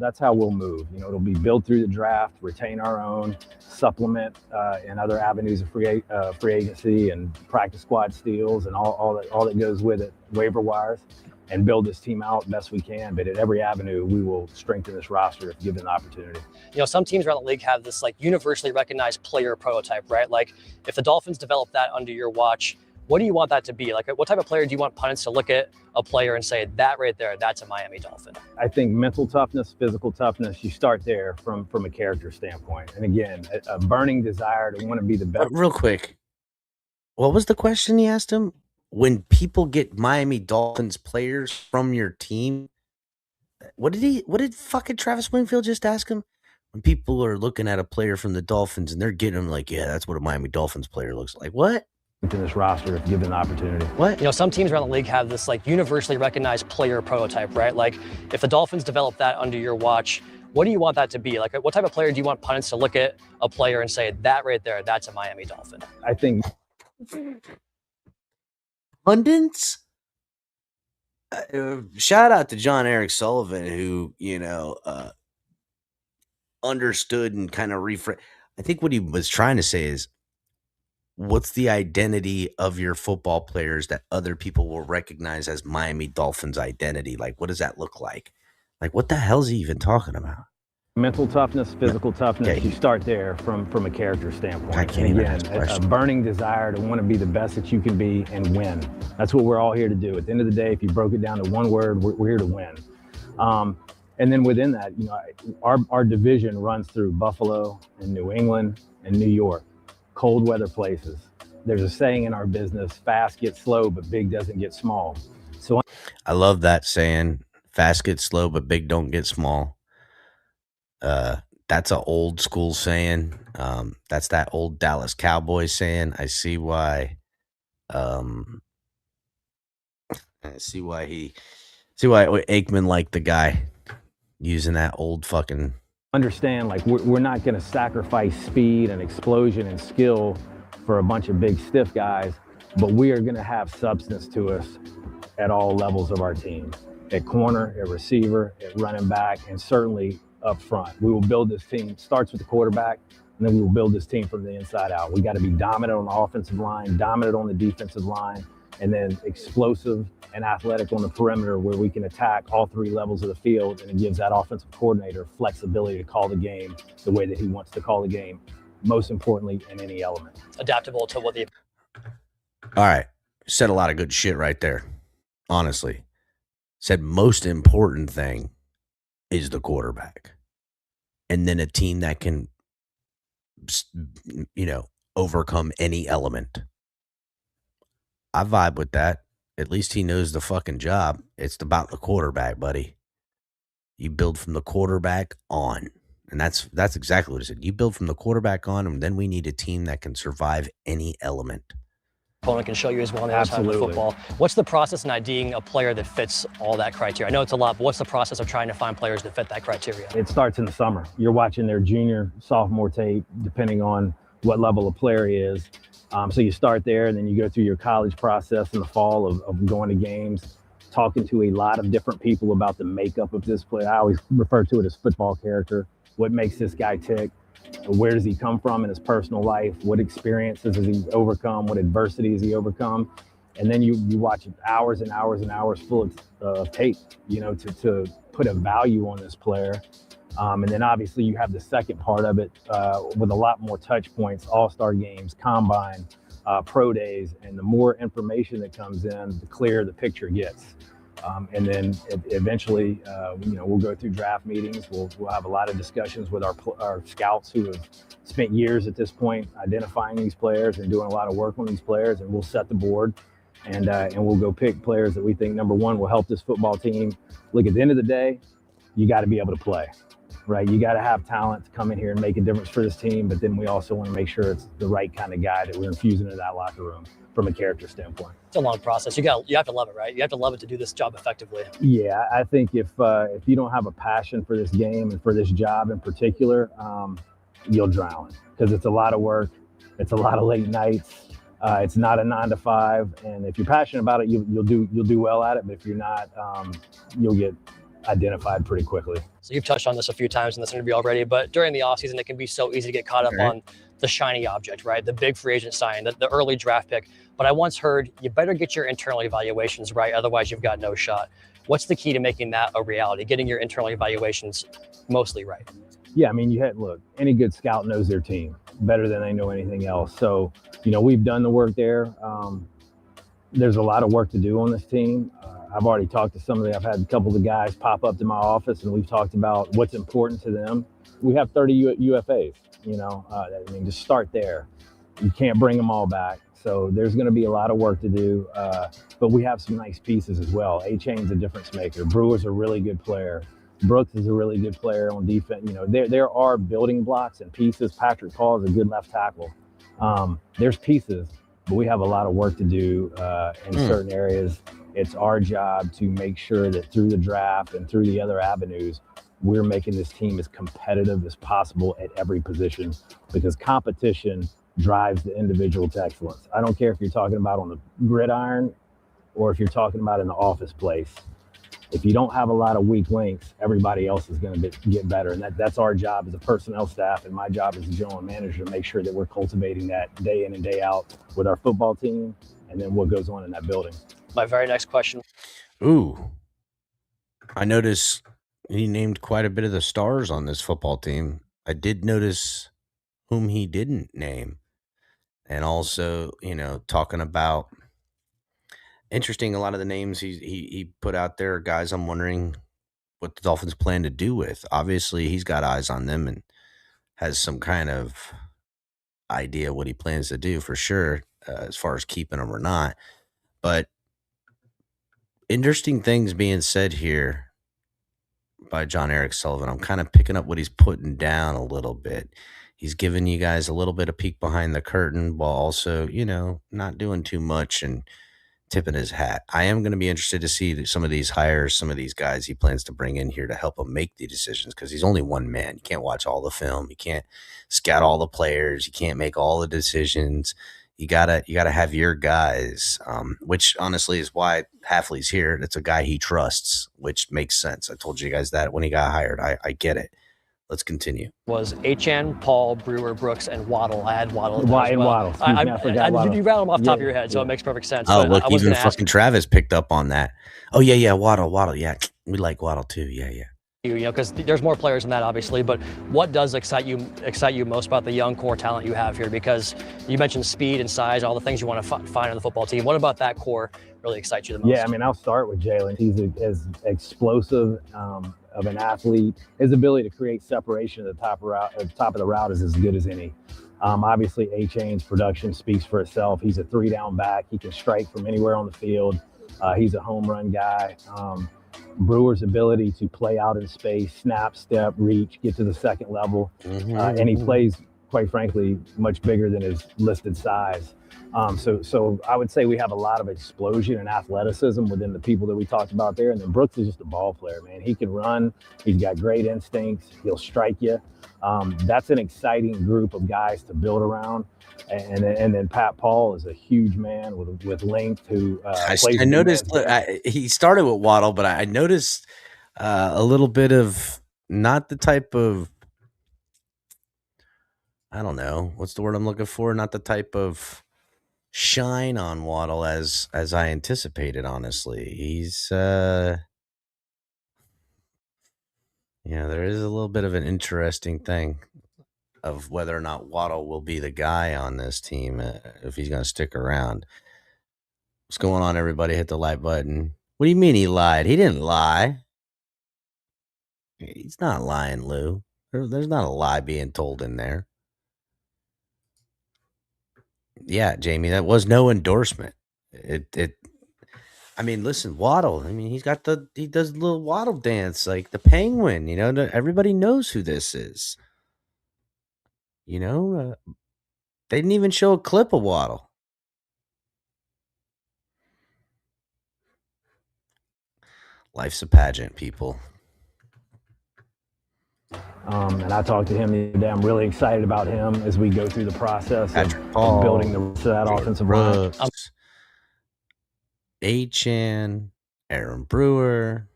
move. You know, it'll be built through the draft, retain our own, supplement in other avenues of free agency and practice squad steals and all that goes with it, waiver wires, and build this team out best we can. But at every avenue, we will strengthen this roster if given the opportunity. You know, some teams around the league have this like universally recognized player prototype, right? Like if the Dolphins develop that under your watch, what do you want that to be? Like what type of player do you want pundits to look at a player and say, that right there, that's a Miami Dolphin? I think mental toughness, physical toughness, you start there from a character standpoint. And again, a burning desire to want to be the best. Real quick, what was the question he asked him? When people get Miami Dolphins players from your team, what did fucking Travis Wingfield just ask him? When people are looking at a player from the Dolphins and they're getting him like, yeah, that's what a Miami Dolphins player looks like. What? To this roster if given the opportunity. What? You know, some teams around the league have this like universally recognized player prototype, right? Like if the Dolphins develop that under your watch, what do you want that to be? Like what type of player do you want pundits to look at a player and say, that right there, that's a Miami Dolphin? I think pundits. Shout out to John Eric Sullivan, who understood and kind of rephrased. I think what he was trying to say is, what's the identity of your football players that other people will recognize as Miami Dolphins identity? Like, what does that look like? Like, what the hell is he even talking about? Mental toughness, physical toughness, Okay. you start there from a character standpoint. I can't And even again, ask a a question. burning desire to want to be the best that you can be and win. That's what we're all here to do. At the end of the day, if you broke it down to one word, we're here to win. And then within that, our division runs through Buffalo and New England and New York, cold weather places. There's a saying in our business, fast gets slow, but big doesn't get small. So I love that saying, fast gets slow, but big don't get small. That's an old school saying. That's that old Dallas Cowboys saying. I see why Aikman liked the guy using that old fucking. understand, like, we're not going to sacrifice speed and explosion and skill for a bunch of big stiff guys, but we are going to have substance to us at all levels of our team, at corner, at receiver, at running back, and certainly up front. We will build this team, starts with the quarterback, and then we will build this team from the inside out. We got to be dominant on the offensive line, dominant on the defensive line, and then explosive and athletic on the perimeter where we can attack all three levels of the field, and it gives that offensive coordinator flexibility to call the game the way that he wants to call the game, most importantly in any element. Adaptable to what the All right. Said a lot of good shit right there. Honestly. Said most important thing is the quarterback. And then a team that can, overcome any element. I vibe with that. At least he knows the fucking job. It's about the quarterback, buddy. You build from the quarterback on. And that's exactly what it said. You build from the quarterback on, and then we need a team that can survive any element. opponent can show you as well on the other side of the football. What's the process in IDing a player that fits all that criteria? I know it's a lot, but what's the process of trying to find players that fit that criteria? It starts in the summer. You're watching their junior, sophomore tape, depending on what level of player he is. So you start there, and then you go through your college process in the fall of going to games, talking to a lot of different people about the makeup of this player. I always refer to it as football character. What makes this guy tick? Where does he come from in his personal life? What experiences has he overcome? What adversity has he overcome? And then you watch hours and hours and hours full of tape, to put a value on this player. And then obviously you have the second part of it with a lot more touch points, all-star games, combine, pro days. And the more information that comes in, the clearer the picture gets. And then eventually, we'll go through draft meetings. We'll have a lot of discussions with our scouts who have spent years at this point identifying these players and doing a lot of work on these players. And we'll set the board, and we'll go pick players that we think, number one, will help this football team. Look, at the end of the day, you got to be able to play, right? You got to have talent to come in here and make a difference for this team. But then we also want to make sure it's the right kind of guy that we're infusing into that locker room from a character standpoint. It's a long process. You have to love it, right? You have to love it to do this job effectively. Yeah, I think if you don't have a passion for this game and for this job in particular, you'll drown, because it's a lot of work. It's a lot of late nights. It's not a 9 to 5. And if you're passionate about it, you'll do well at it. But if you're not, you'll get identified pretty quickly. So you've touched on this a few times in this interview already, but during the offseason, it can be so easy to get caught up on the shiny object, right? The big free agent sign, the early draft pick. But I once heard you better get your internal evaluations right, otherwise you've got no shot. What's the key to making that a reality, getting your internal evaluations mostly right? Yeah, I mean, look, any good scout knows their team better than they know anything else. So, we've done the work there. There's a lot of work to do on this team. I've already talked to I've had a couple of the guys pop up to my office, and we've talked about what's important to them. We have 30 UFAs, just start there. You can't bring them all back. So there's going to be a lot of work to do, but we have some nice pieces as well. A-Chain's a difference maker. Brewer's a really good player. Brooks is a really good player on defense. There are building blocks and pieces. Patrick Paul is a good left tackle. There's pieces, but we have a lot of work to do in certain areas. It's our job to make sure that through the draft and through the other avenues, we're making this team as competitive as possible at every position, because competition drives the individual to excellence. I don't care if you're talking about on the gridiron or if you're talking about in the office place, if you don't have a lot of weak links, everybody else is going to get better. And that's our job as a personnel staff, and my job as a general manager to make sure that we're cultivating that day in and day out with our football team and then what goes on in that building. My very next question. Ooh, I noticed he named quite a bit of the stars on this football team. I did notice whom he didn't name. And also, talking about interesting, a lot of the names he put out there are guys I'm wondering what the Dolphins plan to do with. Obviously, he's got eyes on them and has some kind of idea what he plans to do for sure, as far as keeping them or not. But interesting things being said here by John Eric Sullivan. I'm kind of picking up what he's putting down a little bit. He's giving you guys a little bit of peek behind the curtain while also, not doing too much and tipping his hat. I am going to be interested to see some of these hires, some of these guys he plans to bring in here to help him make the decisions, because he's only one man. You can't watch all the film. You can't scout all the players. You can't make all the decisions. You gotta have your guys, which honestly is why Hafley's here. It's a guy he trusts, which makes sense. I told you guys that when he got hired. I get it. Let's continue. Was Achane, Paul, Brewer, Brooks, and Waddle. I had Waddle. Waddle. You rattled them off the top of your head, so it makes perfect sense. Oh, look, even fucking Travis picked up on that. Oh, yeah, Waddle. Yeah, we like Waddle too. Yeah. Because there's more players than that, obviously. But what does excite you most about the young core talent you have here? Because you mentioned speed and size, all the things you want to find on the football team. What about that core really excites you the most? Yeah, I'll start with Jalen. He's as explosive of an athlete. His ability to create separation at the top of the route is as good as any. Obviously, Achane's production speaks for itself. He's a 3-down back. He can strike from anywhere on the field. He's a home run guy. Brewer's ability to play out in space, snap, step, reach, get to the second level. And he plays, quite frankly, much bigger than his listed size. So I would say we have a lot of explosion and athleticism within the people that we talked about there. And then Brooks is just a ball player, man. He can run. He's got great instincts. He'll strike you. That's an exciting group of guys to build around. And then Pat Paul is a huge man with length who plays. I noticed he started with Waddle, but I noticed a little bit of not the type of, I don't know, what's the word I'm looking for? Not the type of shine on Waddle as I anticipated, honestly. He's there is a little bit of an interesting thing of whether or not Waddle will be the guy on this team, if he's going to stick around. What's going on, everybody? Hit the like button. What do you mean he lied? He didn't lie. He's not lying, Lou. There's not a lie being told in there. Yeah, Jamie, that was no endorsement. Listen, Waddle. He does a little Waddle dance like the penguin. Everybody knows who this is. They didn't even show a clip of Waddle. Life's a pageant, people. And I talked to him the other day. I'm really excited about him as we go through the process of building the rest of that offensive line. Achane, Aaron Brewer,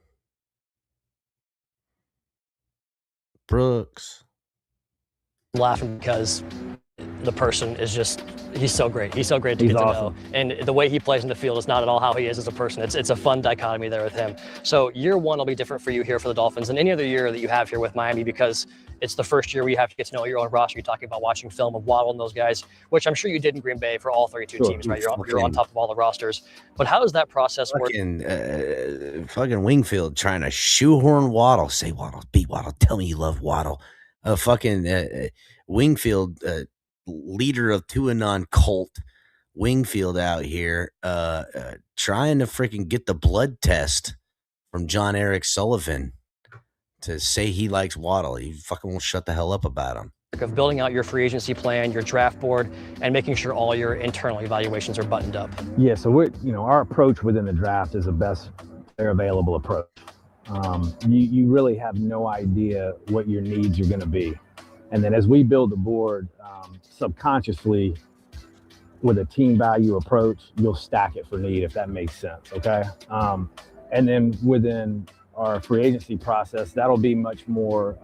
Brooks. I'm laughing because the person is he's so great. He's so great to get to know. And the way he plays in the field is not at all how he is as a person. It's a fun dichotomy there with him. So year one will be different for you here for the Dolphins than any other year that you have here with Miami, because it's the first year where you have to get to know your own roster. You're talking about watching film of Waddle and those guys, which I'm sure you did in Green Bay for all 32 teams, right? You're on top of all the rosters. But how does that process work? Fucking Wingfield trying to shoehorn Waddle. Say Waddle, beat Waddle. Tell me you love Waddle. Wingfield, leader of Tuanon cult, Wingfield out here trying to freaking get the blood test from John Eric Sullivan to say he likes Waddle. He fucking won't shut the hell up about him. Of building out your free agency plan, your draft board, and making sure all your internal evaluations are buttoned up. Yeah, so our approach within the draft is the best available approach. You really have no idea what your needs are going to be. And then as we build the board, subconsciously, with a team value approach, you'll stack it for need, if that makes sense. Okay. And then within our free agency process, that'll be much more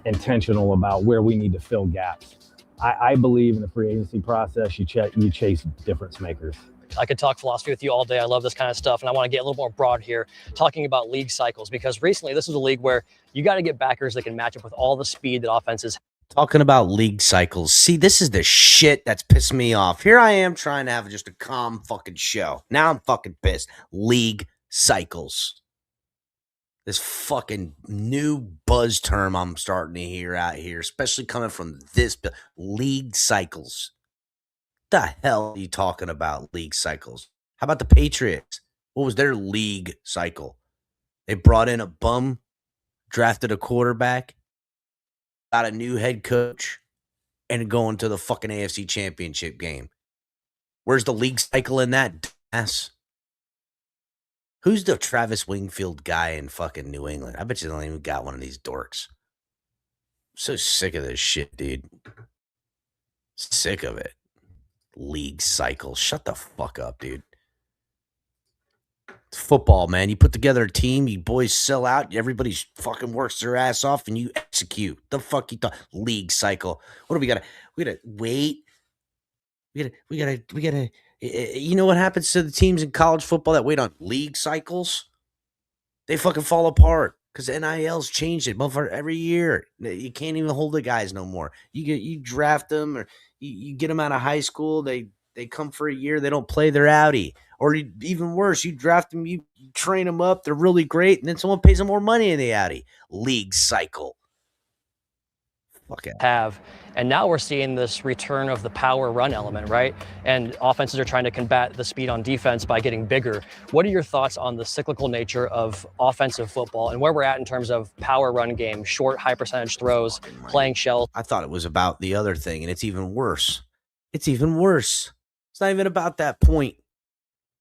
intentional about where we need to fill gaps. I believe in the free agency process, you chase difference makers. I could talk philosophy with you all day. I love this kind of stuff. And I want to get a little more broad here, talking about league cycles, because recently this is a league where you got to get backers that can match up with all the speed that offenses. Talking about league cycles. See, this is the shit that's pissing me off. Here I am trying to have just a calm fucking show. Now I'm fucking pissed. League cycles. This fucking new buzz term I'm starting to hear out here, especially coming from this league cycles. What the hell are you talking about, league cycles? How about the Patriots? What was their league cycle? They brought in a bum, drafted a quarterback, got a new head coach, and going to the fucking AFC Championship game. Where's the league cycle in that, dumbass? Who's the Travis Wingfield guy in fucking New England? I bet you they don't even got one of these dorks. I'm so sick of this shit, dude. Sick of it. League cycle. Shut the fuck up, dude. It's football, man. You put together a team, you boys sell out, everybody fucking works their ass off, and you execute. The fuck you thought? League cycle. What do we gotta wait? We gotta. You know what happens to the teams in college football that wait on league cycles? They fucking fall apart because NIL's changed it, motherfucker, every year. You can't even hold the guys no more. You draft them or you get them out of high school. They come for a year. They don't play. They're outie. Or even worse, you draft them, you train them up. They're really great, and then someone pays them more money in the outie. League cycle. Fuck it. And now we're seeing this return of the power run element, right? And offenses are trying to combat the speed on defense by getting bigger. What are your thoughts on the cyclical nature of offensive football and where we're at in terms of power run game, short, high percentage throws, playing shell? I thought it was about the other thing, and it's even worse. It's even worse. It's not even about that point.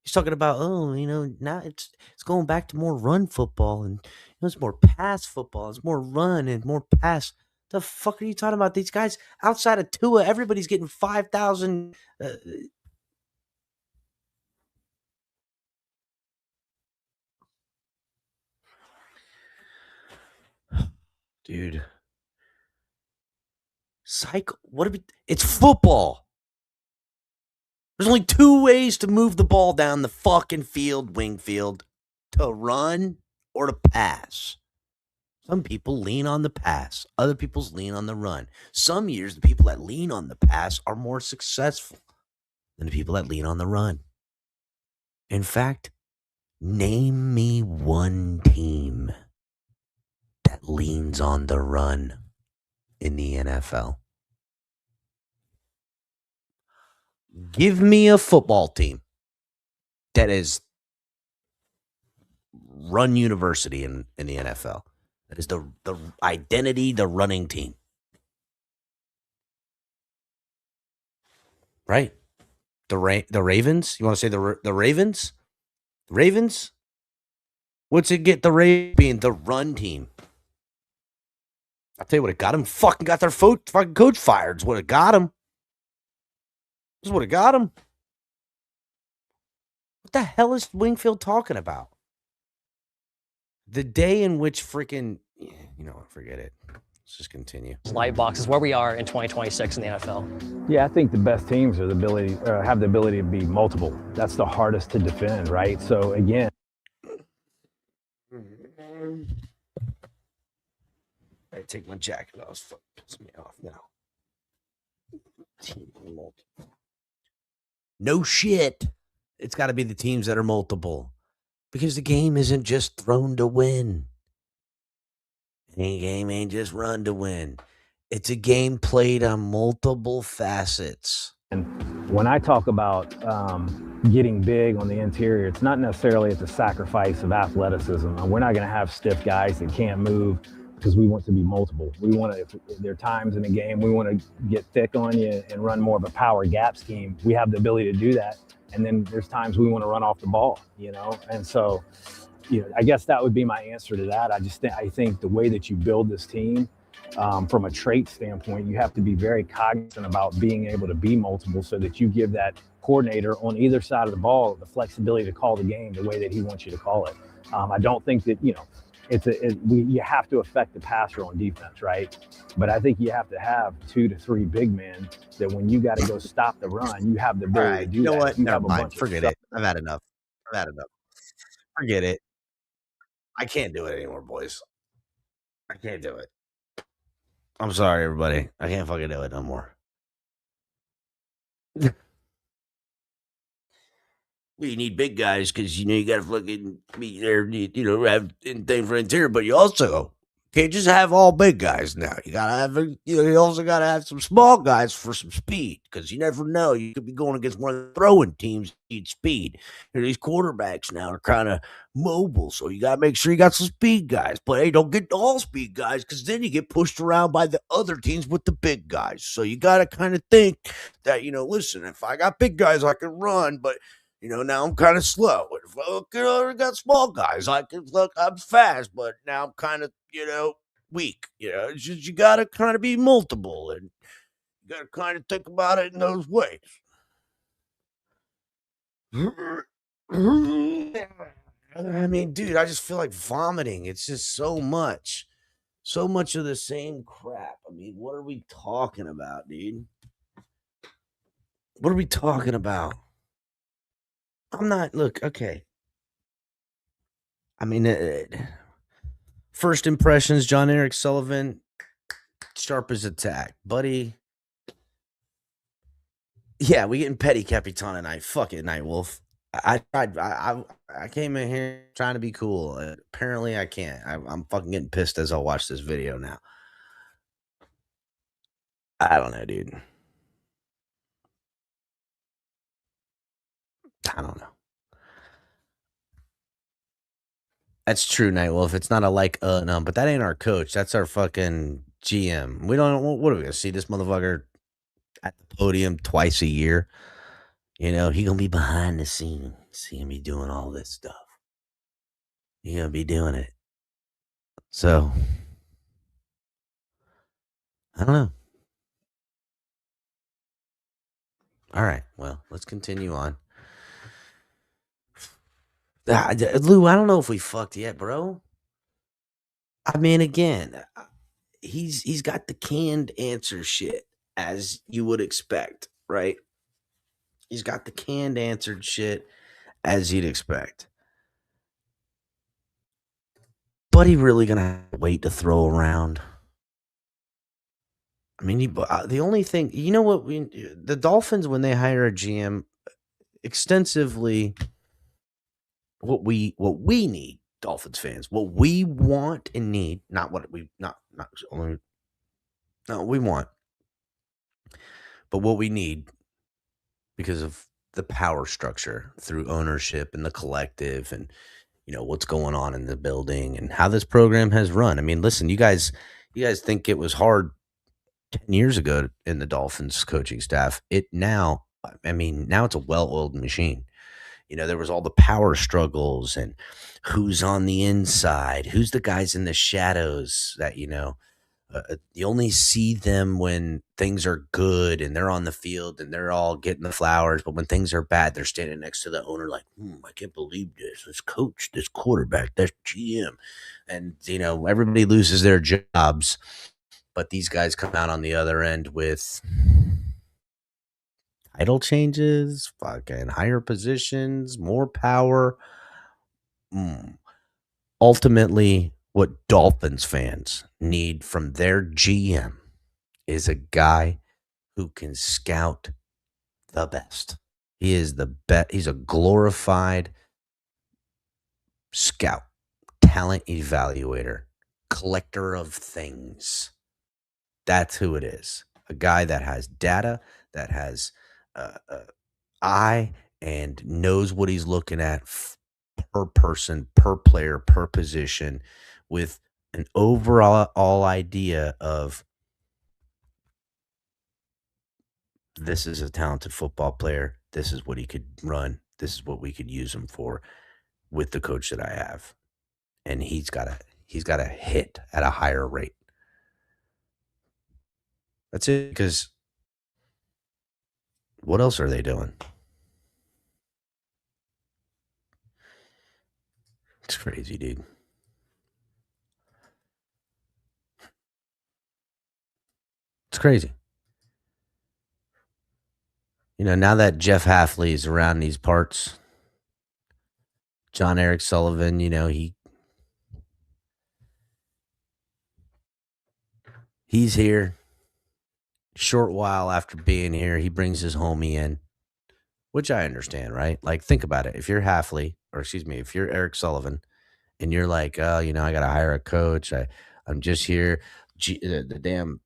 He's talking about, now it's going back to more run football, and it's more pass football. It's more run and more pass. The fuck are you talking about? These guys outside of Tua, everybody's getting 5,000. Dude. Cycle. It's football. There's only two ways to move the ball down the fucking field, Wingfield. To run or to pass. Some people lean on the pass. Other people lean on the run. Some years, the people that lean on the pass are more successful than the people that lean on the run. In fact, name me one team that leans on the run in the NFL. Give me a football team that is run university in the NFL. That is the identity, the running team. Right? The Ravens? You want to say the Ravens? Ravens? What's it get the Ravens being the run team? I'll tell you what it got them. Fucking got their fucking coach fired. Is what it got them. This is what it got them. What the hell is Wingfield talking about? The day in which freaking, forget it. Let's just continue. Light boxes where we are in 2026 in the NFL. Yeah, I think the best teams are have the ability to be multiple. That's the hardest to defend, right? So again, I take my jacket off. It's fucking pissing me off now. No shit. It's got to be the teams that are multiple. Because the game isn't just thrown to win. The game ain't just run to win. It's a game played on multiple facets. and when I talk about getting big on the interior, it's not necessarily at the sacrifice of athleticism. We're not going to have stiff guys that can't move because we want to be multiple. We want to, if there are times in the game, we want to get thick on you and run more of a power gap scheme. We have the ability to do that. And then there's times we want to run off the ball, And so, I guess that would be my answer to that. I think the way that you build this team from a trait standpoint, you have to be very cognizant about being able to be multiple so that you give that coordinator on either side of the ball the flexibility to call the game the way that he wants you to call it. I don't think that, you have to affect the passer on defense, right? But I think you have to have 2 to 3 big men that when you got to go stop the run, you have the All ability right, to do you know that. what? You Never have a mind. bunch of Forget stuff. it. I've had enough. Forget it. I can't do it anymore, boys. I can't do it. I'm sorry, everybody. I can't fucking do it no more. Well, you need big guys because you got to fucking be there. Have anything for interior, but you also can't just have all big guys now. You gotta have, you also gotta have some small guys for some speed because you never know. You could be going against one of the throwing teams that need speed. These quarterbacks now are kind of mobile, so you gotta make sure you got some speed guys. But hey, don't get all speed guys because then you get pushed around by the other teams with the big guys. So you gotta kind of think that listen, if I got big guys, I can run, but now I'm kind of slow. If I got small guys, I'm fast, but now I'm kind of, weak. It's just you got to kind of be multiple and you got to kind of think about it in those ways. I mean, dude, I just feel like vomiting. It's just so much of the same crap. I mean, what are we talking about, dude? What are we talking about? Okay. I mean, first impressions, John Eric Sullivan, sharp as a tack. Buddy. Yeah, we getting petty, Capitan, tonight. Fuck it, Night Wolf. I tried. I came in here trying to be cool. Apparently, I can't. I'm fucking getting pissed as I watch this video now. I don't know, dude. I don't know. That's true, Night Wolf. It's not a no, but that ain't our coach. That's our fucking GM. We don't. What are we gonna see this motherfucker at the podium twice a year? He gonna be behind the scenes. See him be doing all this stuff. He gonna be doing it. So I don't know. All right. Well, let's continue on. Lou, I don't know if we fucked yet, bro. I mean, again, he's got the canned answer shit as you would expect, right? He's got the canned answered shit as you'd expect. But he really gonna have to wait to throw around. I mean, the only thing, what the Dolphins, when they hire a GM, extensively, what we need, Dolphins fans, what we want and need, not what we not only, no, we want, but what we need because of the power structure through ownership and the collective and what's going on in the building and how this program has run. I mean, listen, you guys think it was hard 10 years ago in the Dolphins coaching staff. Now it's a well-oiled machine. There was all the power struggles and who's on the inside, who's the guys in the shadows that, you only see them when things are good and they're on the field and they're all getting the flowers. But when things are bad, they're standing next to the owner like, I can't believe this coach, this quarterback, this GM. And, everybody loses their jobs. But these guys come out on the other end with title changes, fucking higher positions, more power. Ultimately, what Dolphins fans need from their GM is a guy who can scout the best. He is the best. He's a glorified scout, talent evaluator, collector of things. That's who it is. A guy that has data, that has eye, and knows what he's looking at per person, per player, per position, with an overall idea of this is a talented football player. This is what he could run. This is what we could use him for with the coach that I have. And he's got to hit at a higher rate. That's it. Because what else are they doing? It's crazy, dude. It's crazy. You know, now that Jeff Hafley is around these parts, John Eric Sullivan, you know, he's here. Short while after being here, he brings his homie in, which I understand, right? Like, think about it. If you're Hafley, or excuse me, if you're Eric Sullivan, and you're like, oh, you know, I got to hire a coach. I'm just here. The damn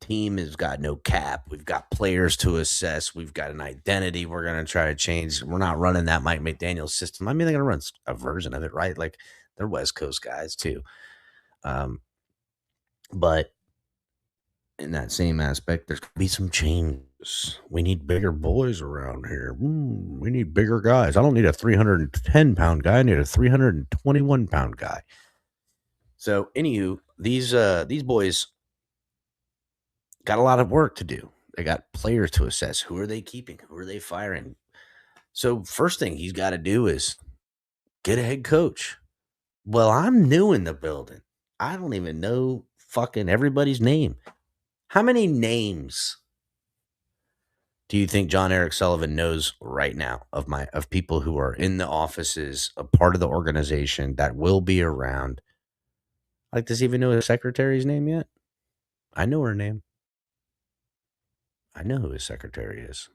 team has got no cap. We've got players to assess. We've got an identity we're going to try to change. We're not running that Mike McDaniel system. I mean, they're going to run a version of it, right? Like, they're West Coast guys too. But in that same aspect, there's going to be some changes. We need bigger boys around here. We need bigger guys. I don't need a 310-pound guy. I need a 321-pound guy. So, anywho, these boys got a lot of work to do. They got players to assess. Who are they keeping? Who are they firing? So, first thing he's got to do is get a head coach. Well, I'm new in the building. I don't even know fucking everybody's name. How many names do you think John Eric Sullivan knows right now of people who are in the offices, a part of the organization that will be around? Like, does he even know his secretary's name yet? I know her name. I know who his secretary is.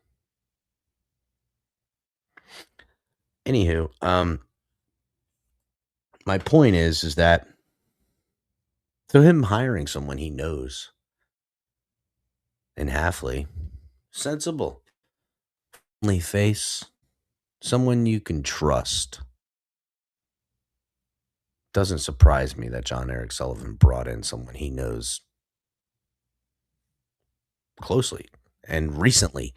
Anywho, my point is that so him hiring someone he knows in Hafley, sensible, friendly face, someone you can trust. Doesn't surprise me that John Eric Sullivan brought in someone he knows closely and recently.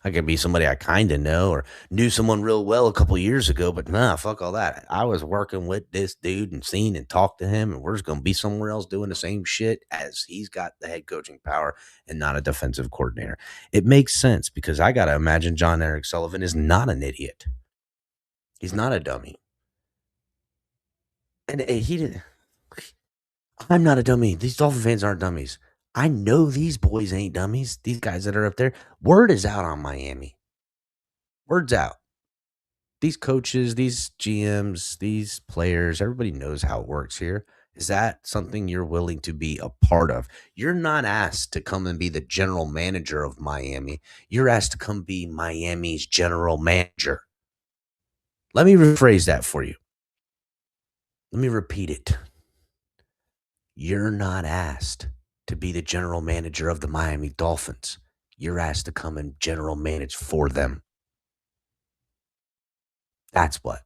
I could be somebody I kind of know or knew someone real well a couple years ago, but nah, fuck all that. I was working with this dude and seen and talked to him, and we're just going to be somewhere else doing the same shit as he's got the head coaching power and not a defensive coordinator. It makes sense because I got to imagine John Eric Sullivan is not an idiot. He's not a dummy. And he didn't. I'm not a dummy. These Dolphin fans aren't dummies. I know these boys ain't dummies. These guys that are up there. Word is out on Miami. Word's out. These coaches, these GMs, these players, everybody knows how it works here. Is that something you're willing to be a part of? You're not asked to come and be the general manager of Miami. You're asked to come be Miami's general manager. Let me rephrase that for you. Let me repeat it. You're not asked to be the general manager of the Miami Dolphins. You're asked to come and general manage for them. That's what.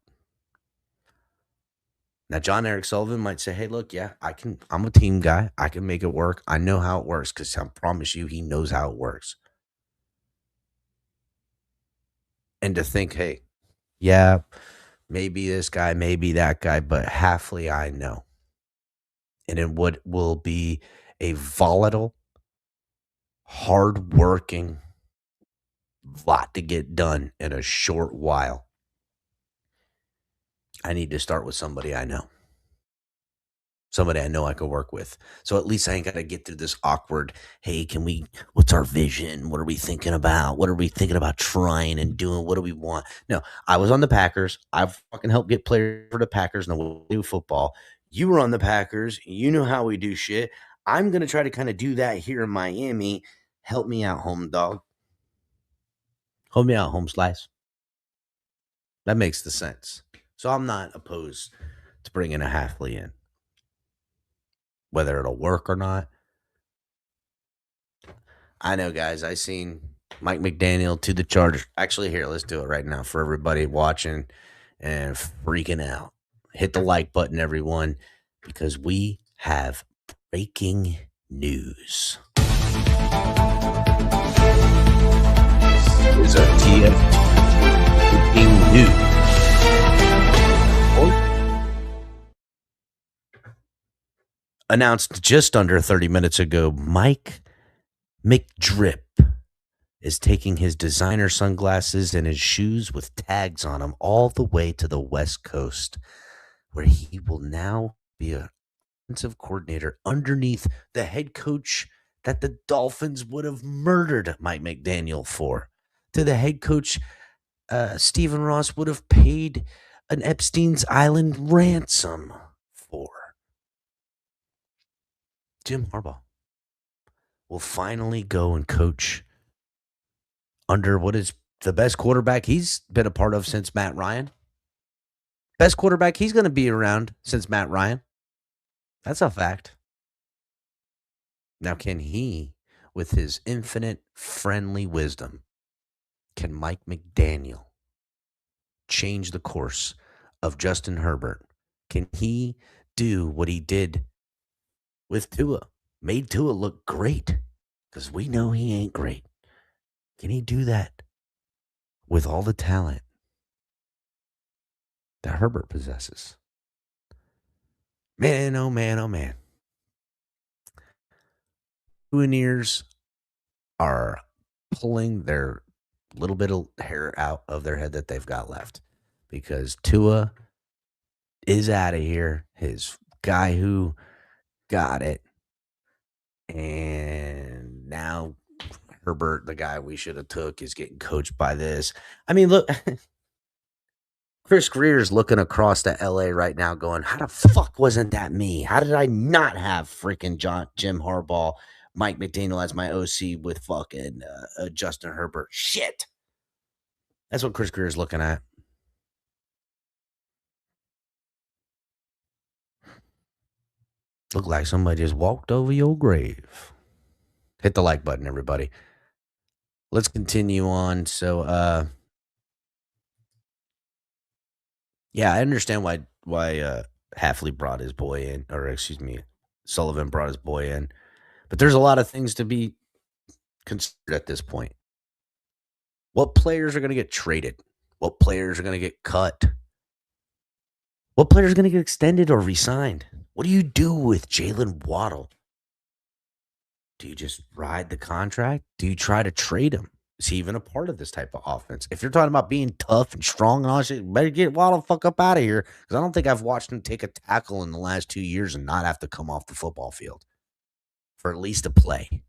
Now, John Eric Sullivan might say, hey, look, yeah, I'm a team guy. I can make it work. I know how it works because I promise you he knows how it works. And to think, hey, yeah, maybe this guy, maybe that guy, but Hafley I know. And in what will be a volatile, hard-working, lot to get done in a short while. I need to start with somebody I know. Somebody I know I can work with. So at least I ain't got to get through this awkward, hey, what's our vision? What are we thinking about? What are we thinking about trying and doing? What do we want? No, I was on the Packers. I've fucking helped get players for the Packers and we'll do football. You were on the Packers. You know how we do shit. I'm going to try to kind of do that here in Miami. Help me out, home dog. Help me out, home slice. That makes the sense. So I'm not opposed to bringing a Hafley in. Whether it'll work or not. I know, guys. I seen Mike McDaniel to the Chargers. Actually, here, let's do it right now for everybody watching and freaking out. Hit the like button, everyone, because we have breaking news. Is a TF breaking news. announced just under 30 minutes ago, Mike McDrip is taking his designer sunglasses and his shoes with tags on them all the way to the West Coast, where he will now be an offensive coordinator underneath the head coach that the Dolphins would have murdered Mike McDaniel for. To the head coach, Stephen Ross would have paid an Epstein's Island ransom for. Jim Harbaugh will finally go and coach under what is the best quarterback he's been a part of since Matt Ryan. Best quarterback he's going to be around since Matt Ryan. That's a fact. Now, can he, with his infinite friendly wisdom, can Mike McDaniel change the course of Justin Herbert? Can he do what he did with Tua? Made Tua look great, because we know he ain't great. Can he do that with all the talent that Herbert possesses? Man, oh man, oh man. Buccaneers are pulling their little bit of hair out of their head that they've got left, because Tua is out of here. His guy who got it. And now Herbert, the guy we should have took, is getting coached by this. I mean, look, Chris Greer is looking across to LA right now going, how the fuck wasn't that me? How did I not have freaking Jim Harbaugh, Mike McDaniel as my OC with fucking Justin Herbert? Shit. That's what Chris Greer is looking at. Look like somebody just walked over your grave. Hit the like button, everybody. Let's continue on. So, yeah, I understand why Hafley brought his boy in, or excuse me, Sullivan brought his boy in. But there's a lot of things to be considered at this point. What players are going to get traded? What players are going to get cut? What players are going to get extended or re-signed? What do you do with Jalen Waddle? Do you just ride the contract? Do you try to trade him? Is he even a part of this type of offense? If you're talking about being tough and strong and all that shit, better get Waddle the fuck up out of here, because I don't think I've watched him take a tackle in the last 2 years and not have to come off the football field for at least a play.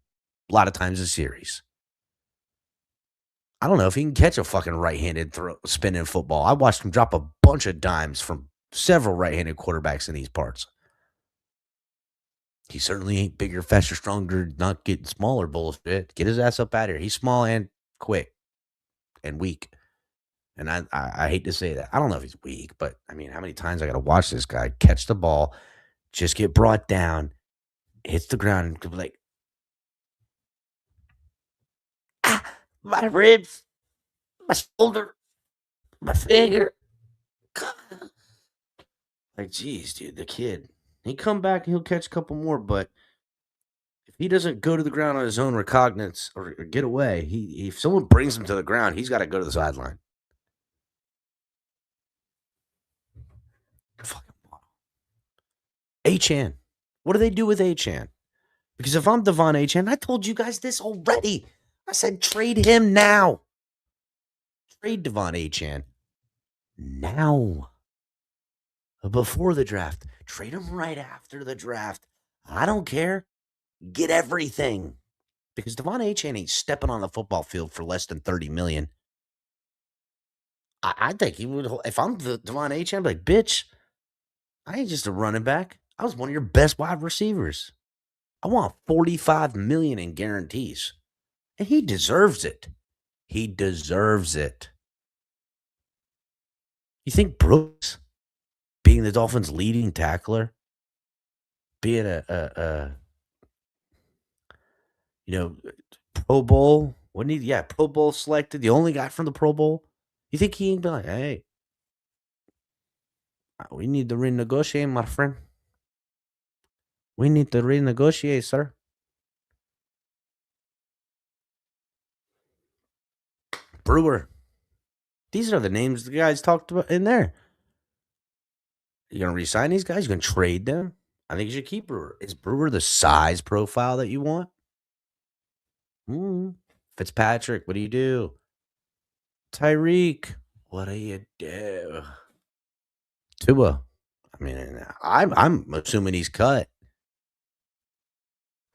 A lot of times a series. I don't know if he can catch a fucking right-handed spinning football. I watched him drop a bunch of dimes from several right-handed quarterbacks in these parts. He certainly ain't bigger, faster, stronger, not getting smaller bullshit. Get his ass up out of here. He's small and quick and weak. And I hate to say that. I don't know if he's weak, but I mean, how many times I got to watch this guy catch the ball, just get brought down, hits the ground, and be like, my ribs, my shoulder, my finger. Like, geez, dude, the kid. He come back and he'll catch a couple more, but if he doesn't go to the ground on his own recognizance or get away, if someone brings him to the ground, he's got to go to the sideline. Fucking Achane. What do they do with Achane? Because if I'm Devon Achane, I told you guys this already. I said trade him now. Trade Devon Achane now. Before the draft. Trade him right after the draft. I don't care. Get everything. Because Devon Achane ain't stepping on the football field for less than $30 million. I think he would. If I'm the Devon Achane, I'd be like, bitch, I ain't just a running back. I was one of your best wide receivers. I want $45 million in guarantees. And he deserves it. He deserves it. You think Brooks, being the Dolphins' leading tackler, being a Pro Bowl, wasn't he? Yeah, Pro Bowl selected, the only guy from the Pro Bowl. You think he ain't be like, hey, we need to renegotiate, my friend. We need to renegotiate, sir. Brewer. These are the names the guys talked about in there. You going to re-sign these guys? You going to trade them? I think you should keep Brewer. Is Brewer the size profile that you want? Fitzpatrick, what do you do? Tyreek, what do you do? Tua. I mean, I'm assuming he's cut,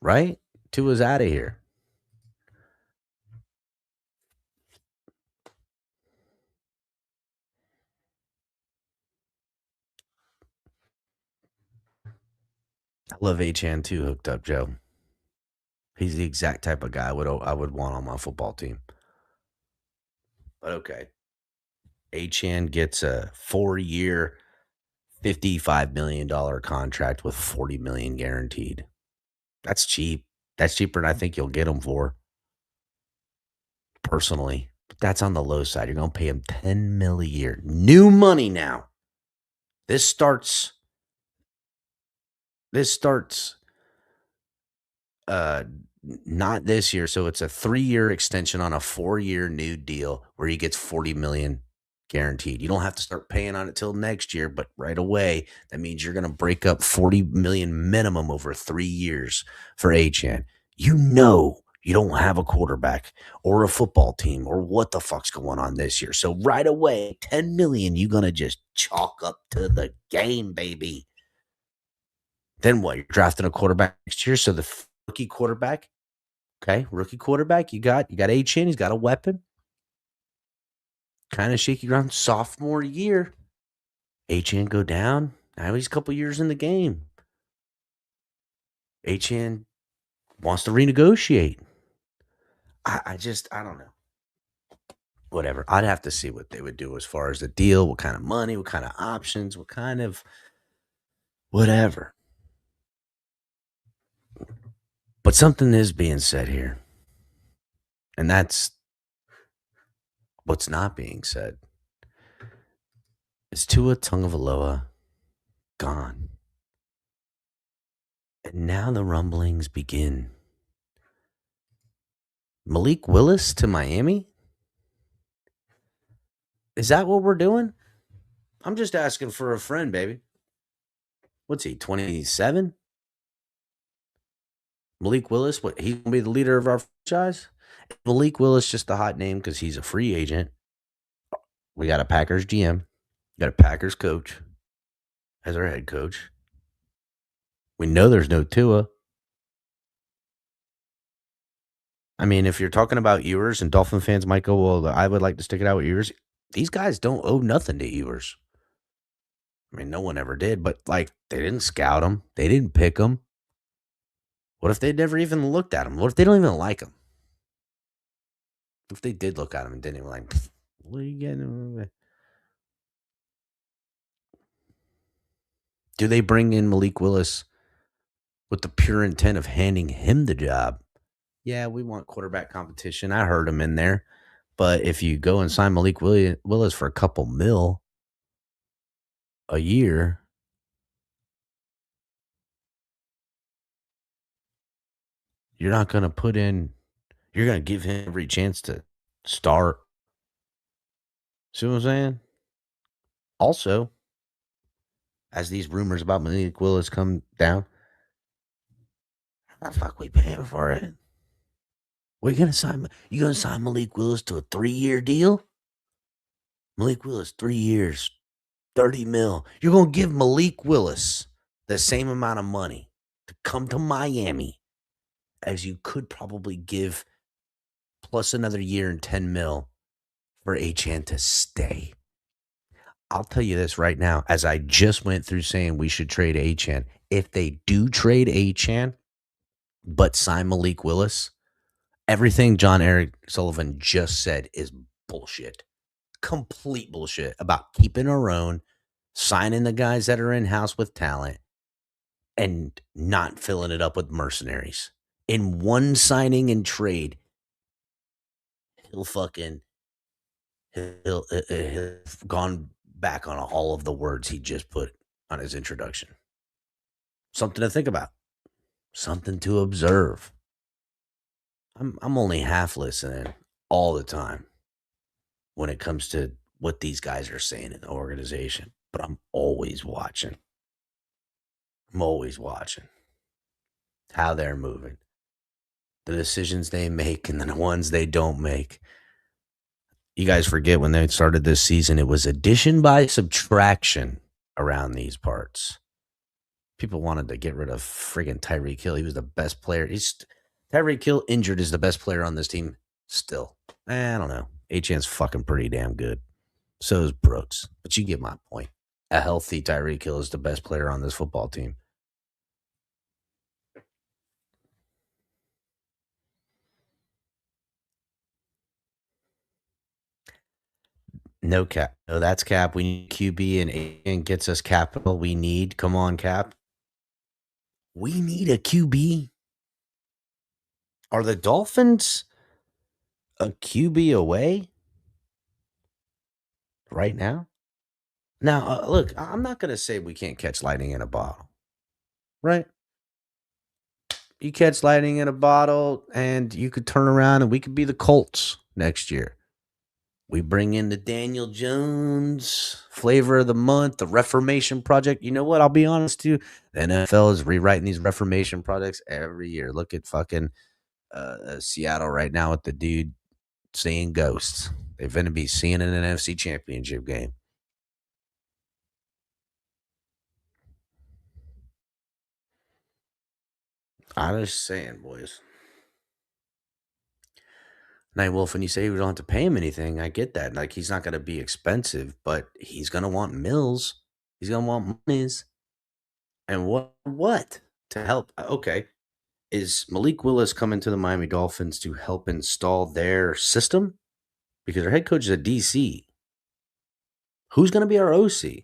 right? Tua's out of here. I love Achan too, hooked up, Joe. He's the exact type of guy I would want on my football team. But okay. Achan gets a 4-year, $55 million contract with $40 million guaranteed. That's cheap. That's cheaper than I think you'll get him for. Personally. But that's on the low side. You're going to pay him $10 million a year. New money now. This starts not this year. So it's a 3-year extension on a 4-year new deal where he gets $40 million guaranteed. You don't have to start paying on it till next year, but right away, that means you're going to break up $40 million minimum over 3 years for Achan. You know you don't have a quarterback or a football team or what the fuck's going on this year. So right away, $10 million, you're going to just chalk up to the game, baby. Then what? You're drafting a quarterback next year. So the rookie quarterback, rookie quarterback, you got Achan. He's got a weapon. Kind of shaky ground. Sophomore year, Achan go down. Now he's a couple years in the game. Achan wants to renegotiate. I don't know. Whatever. I'd have to see what they would do as far as the deal, what kind of money, what kind of options, what kind of whatever. But something is being said here. And that's what's not being said. Is Tua Tagovailoa gone? And now the rumblings begin. Malik Willis to Miami? Is that what we're doing? I'm just asking for a friend, baby. What's he, 27? Malik Willis, what, he's going to be the leader of our franchise? Malik Willis just a hot name because he's a free agent. We got a Packers GM. Got a Packers coach as our head coach. We know there's no Tua. I mean, if you're talking about Ewers and Dolphin fans might go, well, I would like to stick it out with Ewers. These guys don't owe nothing to Ewers. I mean, no one ever did, but like they didn't scout him. They didn't pick him. What if they never even looked at him? What if they don't even like him? If they did look at him and didn't even like, what are you getting? Do they bring in Malik Willis with the pure intent of handing him the job? Yeah, we want quarterback competition. I heard him in there. But if you go and sign Malik Willis for a couple mil a year, you're not going to put in, you're going to give him every chance to start. See what I'm saying? Also, as these rumors about Malik Willis come down, how the fuck we paying for it? What are you going to sign? You going to sign Malik Willis to a 3-year deal? Malik Willis, 3 years, 30 mil. You're going to give Malik Willis the same amount of money to come to Miami as you could probably give plus another year and 10 mil for Achan to stay. I'll tell you this right now, as I just went through saying we should trade Achan. If they do trade Achan, but sign Malik Willis, everything John Eric Sullivan just said is bullshit. Complete bullshit about keeping our own, signing the guys that are in-house with talent, and not filling it up with mercenaries. In one signing and trade, he'll gone back on all of the words he just put on his introduction. Something to think about. Something to observe. I'm only half listening all the time when it comes to what these guys are saying in the organization, but I'm always watching. I'm always watching how they're moving, the decisions they make, and the ones they don't make. You guys forget when they started this season, it was addition by subtraction around these parts. People wanted to get rid of friggin' Tyreek Hill. He was the best player. Tyreek Hill injured is the best player on this team still. I don't know. Achan's fucking pretty damn good. So is Brooks. But you get my point. A healthy Tyreek Hill is the best player on this football team. No cap. No, that's cap. We need QB and Achan gets us capital we need. Come on, Cap. We need a QB. Are the Dolphins a QB away right now? Now, look, I'm not going to say we can't catch lightning in a bottle, right? You catch lightning in a bottle and you could turn around and we could be the Colts next year. We bring in the Daniel Jones flavor of the month, the Reformation Project. You know what? I'll be honest too. The NFL is rewriting these Reformation projects every year. Look at fucking Seattle right now with the dude seeing ghosts. They're going to be seeing an NFC Championship game. I'm just saying, boys. Night Wolf, and you say we don't have to pay him anything. I get that. Like, he's not going to be expensive, but he's going to want mills. He's going to want monies. And what? To help? Okay. Is Malik Willis coming to the Miami Dolphins to help install their system? Because their head coach is a DC. Who's going to be our OC?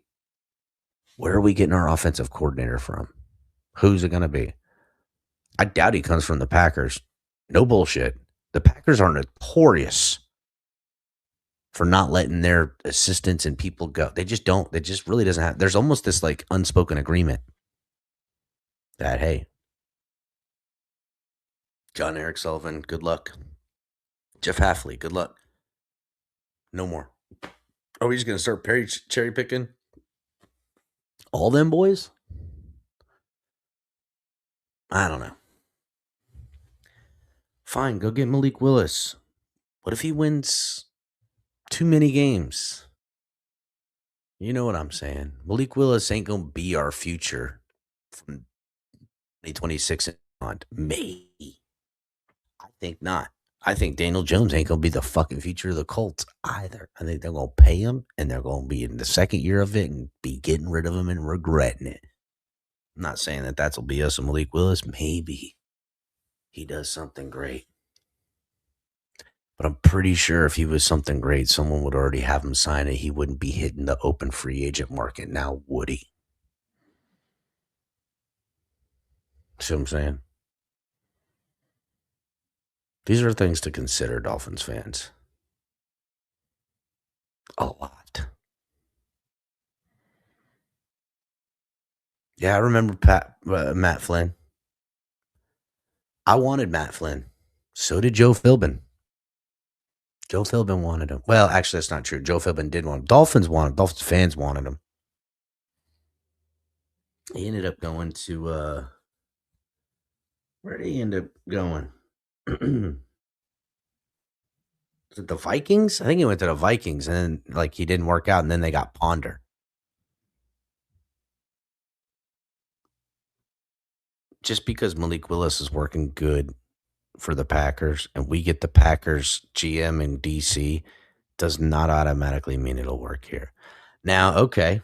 Where are we getting our offensive coordinator from? Who's it going to be? I doubt he comes from the Packers. No bullshit. The Packers are notorious for not letting their assistants and people go. They just don't. They just really doesn't have. There's almost this like unspoken agreement that, hey, John Eric Sullivan, good luck. Jeff Hafley, good luck. No more. Are we just going to start cherry picking all them boys? I don't know. Fine, go get Malik Willis. What if he wins too many games? You know what I'm saying. Malik Willis ain't going to be our future from 2026 and on. Maybe. I think not. I think Daniel Jones ain't going to be the fucking future of the Colts either. I think they're going to pay him, and they're going to be in the second year of it and be getting rid of him and regretting it. I'm not saying that that's will be us and Malik Willis. Maybe he does something great. But I'm pretty sure if he was something great, someone would already have him sign it. He wouldn't be hitting the open free agent market now, would he? See what I'm saying? These are things to consider, Dolphins fans. A lot. Yeah, I remember Matt Flynn. I wanted Matt Flynn. So did Joe Philbin. Joe Philbin wanted him. Well, actually, that's not true. Joe Philbin did want him. Dolphins fans wanted him. He ended up going to, where did he end up going? Was it the Vikings? I think he went to the Vikings, and then, like, he didn't work out, and then they got Ponder. Just because Malik Willis is working good for the Packers and we get the Packers GM in DC does not automatically mean it'll work here. Now, okay.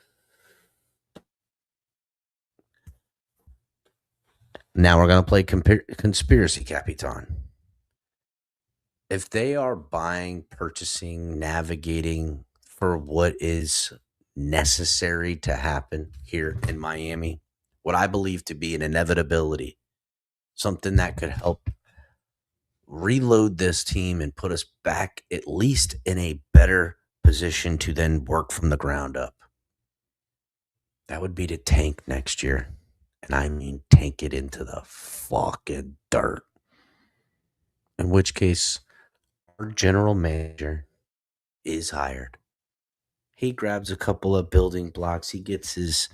Now we're going to play Conspiracy Capitan. If they are buying, purchasing, navigating for what is necessary to happen here in Miami, what I believe to be an inevitability, something that could help reload this team and put us back at least in a better position to then work from the ground up. That would be to tank next year. And I mean tank it into the fucking dirt. In which case, our general manager is hired. He grabs a couple of building blocks. He gets his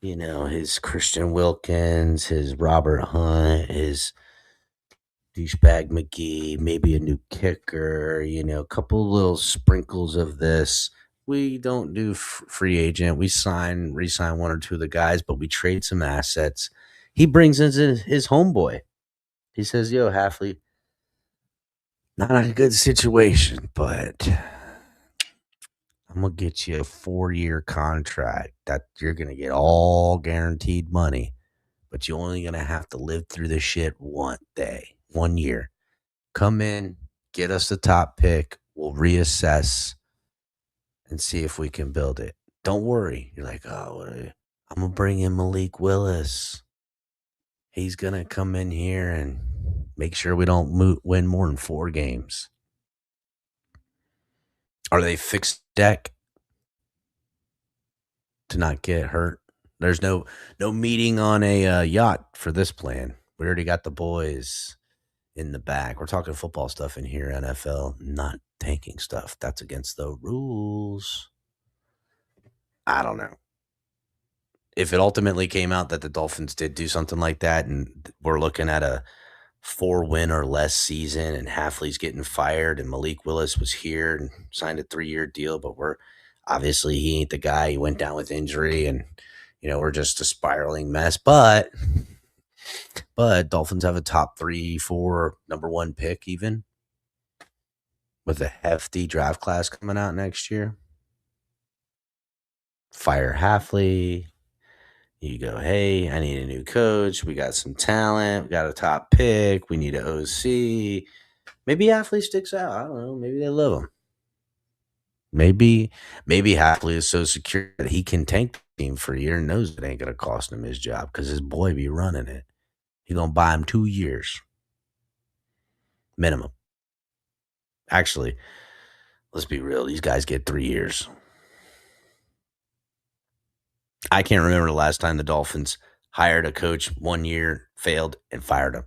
his Christian Wilkins, his Robert Hunt, his douchebag McGee, maybe a new kicker, a couple little sprinkles of this. We don't do free agent. We re-sign one or two of the guys, but we trade some assets. He brings in his homeboy. He says, yo, Hafley, not a good situation, but I'm going to get you a 4-year contract that you're going to get all guaranteed money, but you're only going to have to live through the shit 1 year. Come in, get us the top pick. We'll reassess and see if we can build it. Don't worry. You're like, oh, I'm going to bring in Malik Willis. He's going to come in here and make sure we don't win more than 4 games. Are they fixed deck to not get hurt? There's no meeting on a yacht for this plan. We already got the boys in the back. We're talking football stuff in here, NFL, not tanking stuff. That's against the rules. I don't know. If it ultimately came out that the Dolphins did do something like that and we're looking at a 4-win or less season and Hafley's getting fired and Malik Willis was here and signed a 3-year deal, but obviously he ain't the guy. He went down with injury and, we're just a spiraling mess. But Dolphins have a top 3, 4, number 1 pick even with a hefty draft class coming out next year. Fire Hafley. You go, hey, I need a new coach. We got some talent. We got a top pick. We need an OC. Maybe Hafley sticks out. I don't know. Maybe they love him. Maybe Hafley is so secure that he can tank the team for a year and knows it ain't going to cost him his job because his boy be running it. He's going to buy him 2 years. Minimum. Actually, let's be real. These guys get 3 years. I can't remember the last time the Dolphins hired a coach 1 year, failed, and fired him.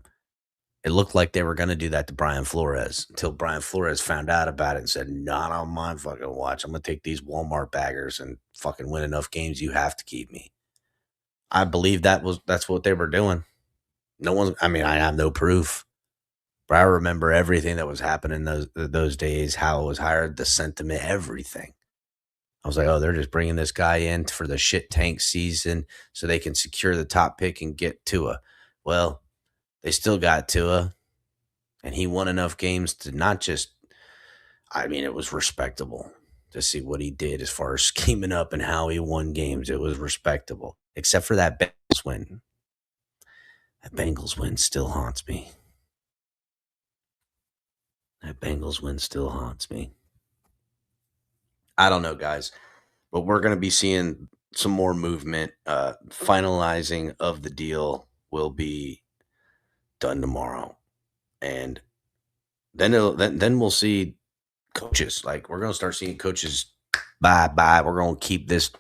It looked like they were going to do that to Brian Flores until Brian Flores found out about it and said, not on my fucking watch. I'm going to take these Walmart baggers and fucking win enough games. You have to keep me. I believe that's what they were doing. I have no proof, but I remember everything that was happening those days, how it was hired, the sentiment, everything. I was like, oh, they're just bringing this guy in for the shit tank season so they can secure the top pick and get Tua. Well, they still got Tua, and he won enough games to not just – it was respectable to see what he did as far as scheming up and how he won games. It was respectable, except for that Bengals win. That Bengals win still haunts me. I don't know, guys, but we're going to be seeing some more movement. Finalizing of the deal will be done tomorrow, and then we'll see coaches. Like, we're going to start seeing coaches. Bye. We're going to keep this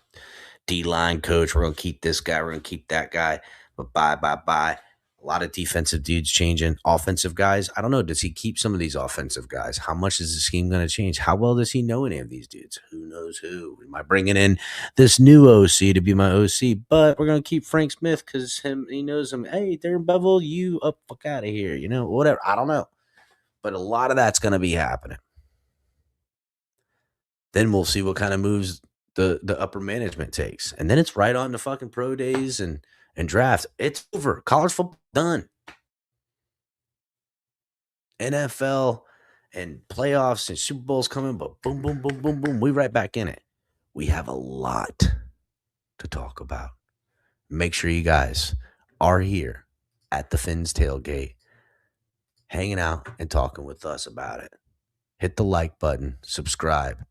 D-line coach. We're going to keep this guy. We're going to keep that guy. But bye. A lot of defensive dudes changing. Offensive guys, I don't know. Does he keep some of these offensive guys? How much is the scheme going to change? How well does he know any of these dudes? Who knows who? Am I bringing in this new OC to be my OC? But we're going to keep Frank Smith because he knows him. Hey, Darren Bevel, you up fuck out of here. Whatever. I don't know. But a lot of that's going to be happening. Then we'll see what kind of moves the upper management takes. And then it's right on to fucking pro days and draft. It's over. College football done. NFL and playoffs and Super Bowls coming, but boom, we right back in it. We have a lot to talk about. Make sure you guys are here at the Fins Tailgate, hanging out and talking with us about it. Hit the like button, subscribe.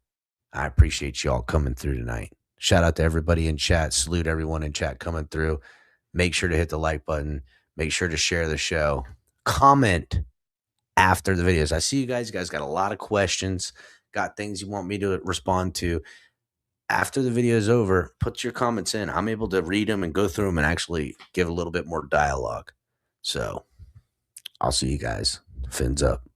I appreciate y'all coming through tonight. Shout out to everybody in chat. Salute everyone in chat coming through. Make sure to hit the like button. Make sure to share the show. Comment after the videos. I see you guys. You guys got a lot of questions. Got things you want me to respond to. After the video is over, put your comments in. I'm able to read them and go through them and actually give a little bit more dialogue. So I'll see you guys. Fins up.